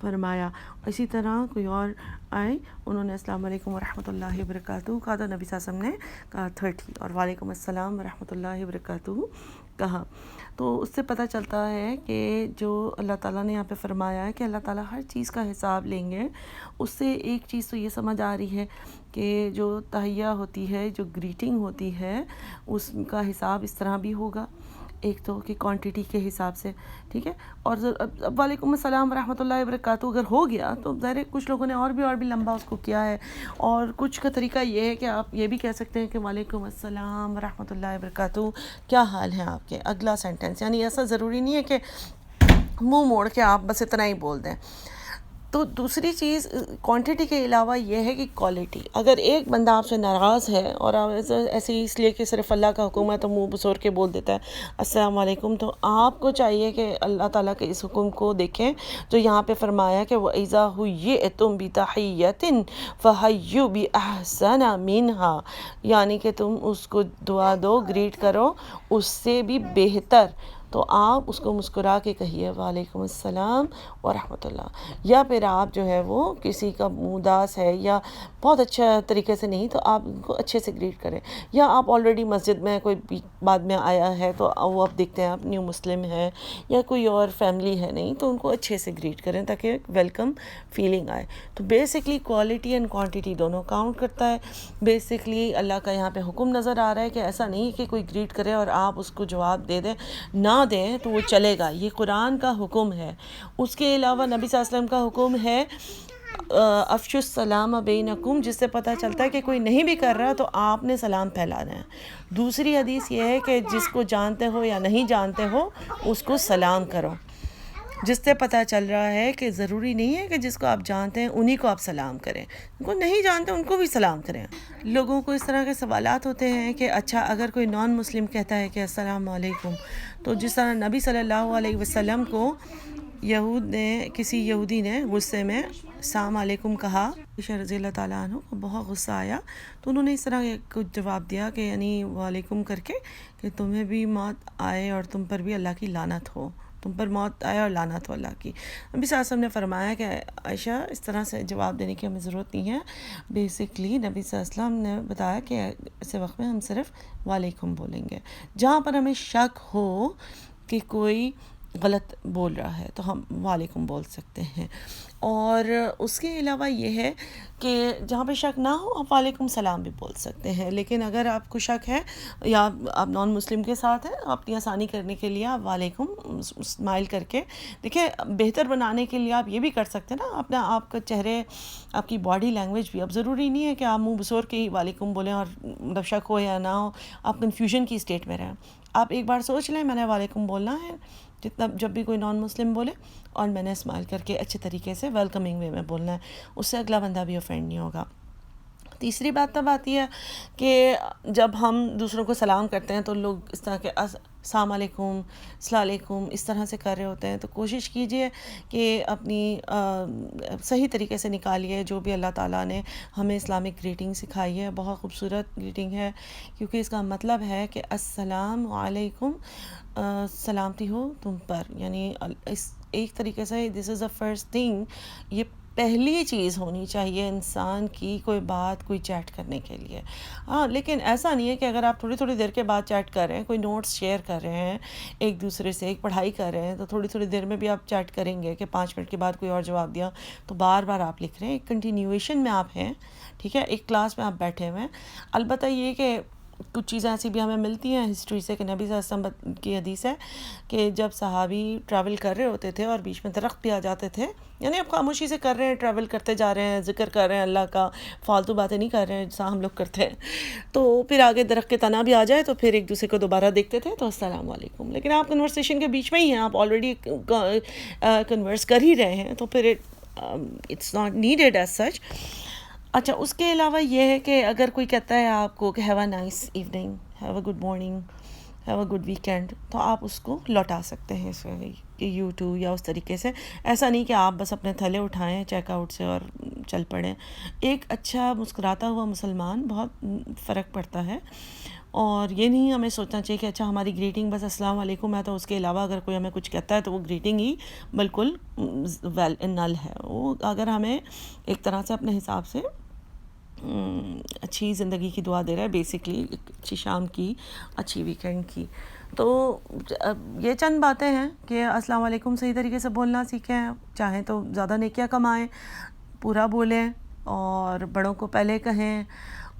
فرمایا. اسی طرح کوئی اور آئے، انہوں نے السلام علیکم ورحمۃ اللہ وبرکاتہ کہا تو نبی صلی اللہ علیہ وسلم نے کہا 30 اور وعلیکم السلام ورحمۃ اللہ وبرکاتہ کہا. تو اس سے پتہ چلتا ہے کہ جو اللہ تعالیٰ نے یہاں پہ فرمایا ہے کہ اللہ تعالیٰ ہر چیز کا حساب لیں گے. اس سے ایک چیز تو یہ سمجھ آ رہی ہے کہ جو تحیہ ہوتی ہے، جو گریٹنگ ہوتی ہے، اس کا حساب اس طرح بھی ہوگا، ایک تو کہ کوانٹٹی کے حساب سے. ٹھیک ہے. اور اب وعلیکم السلام ورحمۃ اللہ وبرکاتہ اگر ہو گیا تو ظاہر ہے کچھ لوگوں نے اور بھی لمبا اس کو کیا ہے، اور کچھ کا طریقہ یہ ہے کہ آپ یہ بھی کہہ سکتے ہیں کہ وعلیکم السلام ورحمۃ اللہ وبرکاتہ، کیا حال ہے آپ کے، اگلا سینٹنس. یعنی ایسا ضروری نہیں ہے کہ منہ موڑ کے آپ بس اتنا ہی بول دیں. تو دوسری چیز کوانٹٹی کے علاوہ یہ ہے کہ کوالٹی. اگر ایک بندہ آپ سے ناراض ہے اور آپ ایسے ہی اس لیے کہ صرف اللہ کا حکم ہے تو منہ بسور کے بول دیتا ہے السلام علیکم، تو آپ کو چاہیے کہ اللہ تعالیٰ کے اس حکم کو دیکھیں جو یہاں پہ فرمایا کہ وَإِذَا حُيِّئْتُم بِتَحِيَّةٍ فَحَيُّوا بِأَحْسَنَ مِنْهَا، یعنی کہ تم اس کو دعا دو، گریٹ کرو اس سے بھی بہتر. تو آپ اس کو مسکرا کے کہیے وعلیکم السلام ورحمۃ اللہ. یا پھر آپ جو ہے وہ کسی کا اداس ہے یا بہت اچھا طریقے سے نہیں تو آپ ان کو اچھے سے گریٹ کریں. یا آپ آلریڈی مسجد میں کوئی بعد میں آیا ہے تو وہ آپ دیکھتے ہیں آپ نیو مسلم ہے یا کوئی اور فیملی ہے نہیں تو ان کو اچھے سے گریٹ کریں تاکہ ویلکم فیلنگ آئے. تو بیسکلی کوالٹی اینڈ کوانٹٹی دونوں کاؤنٹ کرتا ہے. بیسکلی اللہ کا یہاں پہ حکم نظر آ رہا ہے کہ ایسا نہیں کہ کوئی گریٹ کرے اور آپ اس کو جواب دے دیں، نہ دیں تو وہ چلے گا. یہ قرآن کا حکم ہے. اس کے علاوہ نبی صلی اللہ علیہ وسلم کا حکم ہے افشوا السلام بینکم، جس سے پتہ چلتا ہے کہ کوئی نہیں بھی کر رہا تو آپ نے سلام پھیلانا ہے. دوسری حدیث یہ ہے کہ جس کو جانتے ہو یا نہیں جانتے ہو اس کو سلام کرو، جس سے پتہ چل رہا ہے کہ ضروری نہیں ہے کہ جس کو آپ جانتے ہیں انہی کو آپ سلام کریں، ان کو نہیں جانتے ان کو بھی سلام کریں. لوگوں کو اس طرح کے سوالات ہوتے ہیں کہ اچھا اگر کوئی نان مسلم کہتا ہے کہ السلام علیکم، تو جس طرح نبی صلی اللہ علیہ وسلم کو کسی یہودی نے غصے میں السلام علیکم کہا، عائشہ رضی اللہ تعالیٰ عنہ کو بہت غصہ آیا تو انہوں نے اس طرح کچھ جواب دیا کہ یعنی وعلیکم کر کے کہ تمہیں بھی موت آئے اور تم پر بھی اللہ کی لعنت ہو، تم پر موت آئے اور لعنت ہو اللہ کی. نبی صلی اللہ علیہ وسلم نے فرمایا کہ عائشہ اس طرح سے جواب دینے کی ہمیں ضرورت نہیں ہے. بیسکلی نبی صلی اللہ علیہ وسلم نے بتایا کہ ایسے وقت میں ہم صرف وعلیکم بولیں گے. جہاں پر ہمیں شک ہو کہ کوئی غلط بول رہا ہے تو ہم وعلیکم بول سکتے ہیں. اور اس کے علاوہ یہ ہے کہ جہاں پہ شک نہ ہو آپ وعلیکم السلام بھی بول سکتے ہیں. لیکن اگر آپ کو شک ہے یا آپ نان مسلم کے ساتھ ہیں، اپنی آسانی کرنے کے لیے آپ وعلیکم اسمائل کر کے دیکھیں. بہتر بنانے کے لیے آپ یہ بھی کر سکتے ہیں نا، اپنا آپ کا چہرے، آپ کی باڈی لینگویج بھی. اب ضروری نہیں ہے کہ آپ منہ بسور کے ہی وعلیکم بولیں اور مطلب شک ہو یا نہ ہو آپ کنفیوژن کی اسٹیٹ میں رہیں. آپ ایک بار سوچ لیں میں نے وعلیکم بولنا ہے جب بھی کوئی نان مسلم بولے، اور میں نے اسمائل کر کے اچھے طریقے سے ویلکمنگ وے میں بولنا ہے. اس سے اگلا بندہ بھی اوفینڈ نہیں ہوگا. تیسری بات تب آتی ہے کہ جب ہم دوسروں کو سلام کرتے ہیں تو لوگ اس طرح کے السلام علیکم، السلام علیکم اس طرح سے کر رہے ہوتے ہیں، تو کوشش کیجئے کہ اپنی صحیح طریقے سے نکالیے جو بھی اللہ تعالیٰ نے ہمیں اسلامک گریٹنگ سکھائی ہے. بہت خوبصورت گریٹنگ ہے، کیونکہ اس کا مطلب ہے کہ السلام علیکم، سلامتی ہو تم پر. یعنی اس ایک طریقے سے دس از دا فرسٹ تھنگ، یہ پہلی چیز ہونی چاہیے انسان کی کوئی بات کوئی چیٹ کرنے کے لیے. ہاں لیکن ایسا نہیں ہے کہ اگر آپ تھوڑی تھوڑی دیر کے بعد چیٹ کر رہے ہیں، کوئی نوٹس شیئر کر رہے ہیں ایک دوسرے سے، ایک پڑھائی کر رہے ہیں، تو تھوڑی تھوڑی دیر میں بھی آپ چیٹ کریں گے کہ 5 منٹ کے بعد کوئی اور جواب دیا تو بار بار آپ لکھ رہے ہیں. ایک کنٹینیویشن میں آپ ہیں، ٹھیک ہے، ایک کلاس میں آپ بیٹھے ہوئے ہیں. البتہ یہ کہ کچھ چیزیں ایسی بھی ہمیں ملتی ہیں ہسٹری سے کہ نبی صلی اللہ علیہ وسلم کی حدیث ہے کہ جب صحابی ٹریول کر رہے ہوتے تھے اور بیچ میں درخت بھی آ جاتے تھے، یعنی آپ خاموشی سے کر رہے ہیں، ٹریول کرتے جا رہے ہیں، ذکر کر رہے ہیں اللہ کا، فالتو باتیں نہیں کر رہے ہیں جیسا ہم لوگ کرتے ہیں، تو پھر آگے درخت کے تنا بھی آ جائے تو پھر ایک دوسرے کو دوبارہ دیکھتے تھے تو السلام علیکم. لیکن آپ کنورسیشن کے بیچ میں ہی ہیں، آپ آلریڈی کنورس کر ہی رہے ہیں، تو پھر it's not needed as such. اچھا، اس کے علاوہ یہ ہے کہ اگر کوئی کہتا ہے آپ کو کہ have a nice evening, have a good morning, have a good weekend, تو آپ اس کو لوٹا سکتے ہیں اس میں کہ یو ٹو، یا اس طریقے سے. ایسا نہیں کہ آپ بس اپنے تھلے اٹھائیں چیک آؤٹ سے اور چل پڑیں. ایک اچھا مسکراتا ہوا مسلمان بہت فرق پڑتا ہے. اور یہ نہیں ہمیں سوچنا چاہیے کہ اچھا ہماری گریٹنگ بس السلام علیکم ہے، تو اس کے علاوہ اگر کوئی ہمیں کچھ کہتا ہے تو وہ گریٹنگ ہی بالکل نل ہے. وہ اگر ہمیں ایک طرح سے اپنے حساب سے اچھی زندگی کی دعا دے رہا ہے، بیسکلی اچھی شام کی، اچھی ویکینڈ کی. تو یہ چند باتیں ہیں کہ السلام علیکم صحیح طریقے سے بولنا سیکھیں، چاہیں تو زیادہ نیکیاں کمائیں، پورا بولیں اور بڑوں کو پہلے کہیں.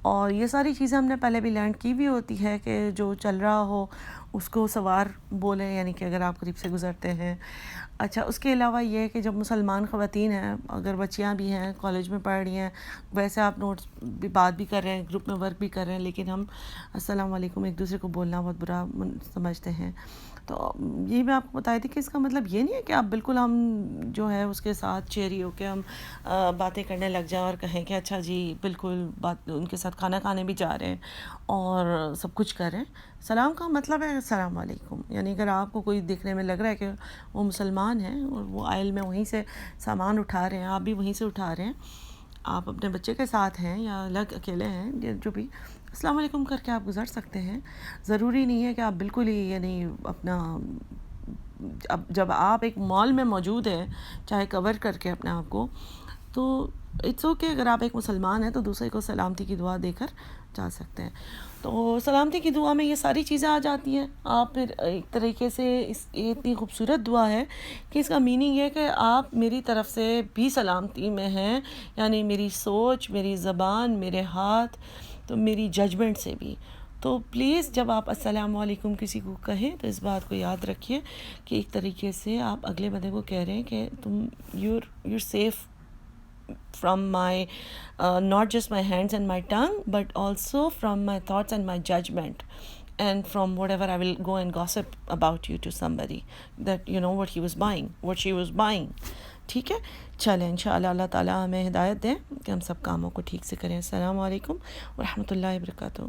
اور یہ ساری چیزیں ہم نے پہلے بھی لرن کی بھی ہوتی ہے کہ جو چل رہا ہو اس کو سوار بولیں، یعنی کہ اگر آپ قریب سے گزرتے ہیں. اچھا، اس کے علاوہ یہ کہ جب مسلمان خواتین ہیں، اگر بچیاں بھی ہیں کالج میں پڑھ رہی ہیں، ویسے آپ نوٹس بھی بات بھی کر رہے ہیں، گروپ میں ورک بھی کر رہے ہیں، لیکن ہم السلام علیکم ایک دوسرے کو بولنا بہت برا سمجھتے ہیں. تو یہ میں آپ کو بتائی تھی کہ اس کا مطلب یہ نہیں ہے کہ آپ بالکل ہم جو ہے اس کے ساتھ چیری ہو کے ہم باتیں کرنے لگ جائیں اور کہیں کہ اچھا جی بالکل بات ان کے ساتھ کھانا کھانے بھی جا رہے ہیں اور سب کچھ کر رہے ہیں. سلام کا مطلب ہے السلام علیکم. یعنی اگر آپ کو کوئی دیکھنے میں لگ رہا ہے کہ وہ مسلمان ہیں اور وہ آئل میں وہیں سے سامان اٹھا رہے ہیں، آپ بھی وہیں سے اٹھا رہے ہیں، آپ اپنے بچے کے ساتھ ہیں یا الگ اکیلے ہیں، جو بھی السلام علیکم کر کے آپ گزر سکتے ہیں. ضروری نہیں ہے کہ آپ بالکل ہی یعنی اپنا، اب جب آپ ایک مال میں موجود ہیں چاہے کور کر کے اپنے آپ کو، تو اٹس اوکے اگر آپ ایک مسلمان ہیں تو دوسرے کو سلامتی کی دعا دے کر جا سکتے ہیں. تو سلامتی کی دعا میں یہ ساری چیزیں آ جاتی ہیں. آپ پھر ایک طریقے سے یہ اتنی خوبصورت دعا ہے کہ اس کا میننگ یہ ہے کہ آپ میری طرف سے بھی سلامتی میں ہیں، یعنی میری سوچ، میری زبان، میرے ہاتھ، تو میری ججمنٹ سے بھی. تو پلیز جب آپ السلام علیکم کسی کو کہیں تو اس بات کو یاد رکھیے کہ ایک طریقے سے آپ اگلے بندے کو کہہ رہے ہیں کہ تم you're safe from my not just my hands and my tongue but also from my thoughts and my judgment and from whatever I will go and gossip about you to somebody that you know what he was buying, what she was buying. ٹھیک ہے، چلیں انشاءاللہ اللہ تعالیٰ ہمیں ہدایت دیں کہ ہم سب کاموں کو ٹھیک سے کریں. السلام علیکم ورحمۃ اللہ وبرکاتہ.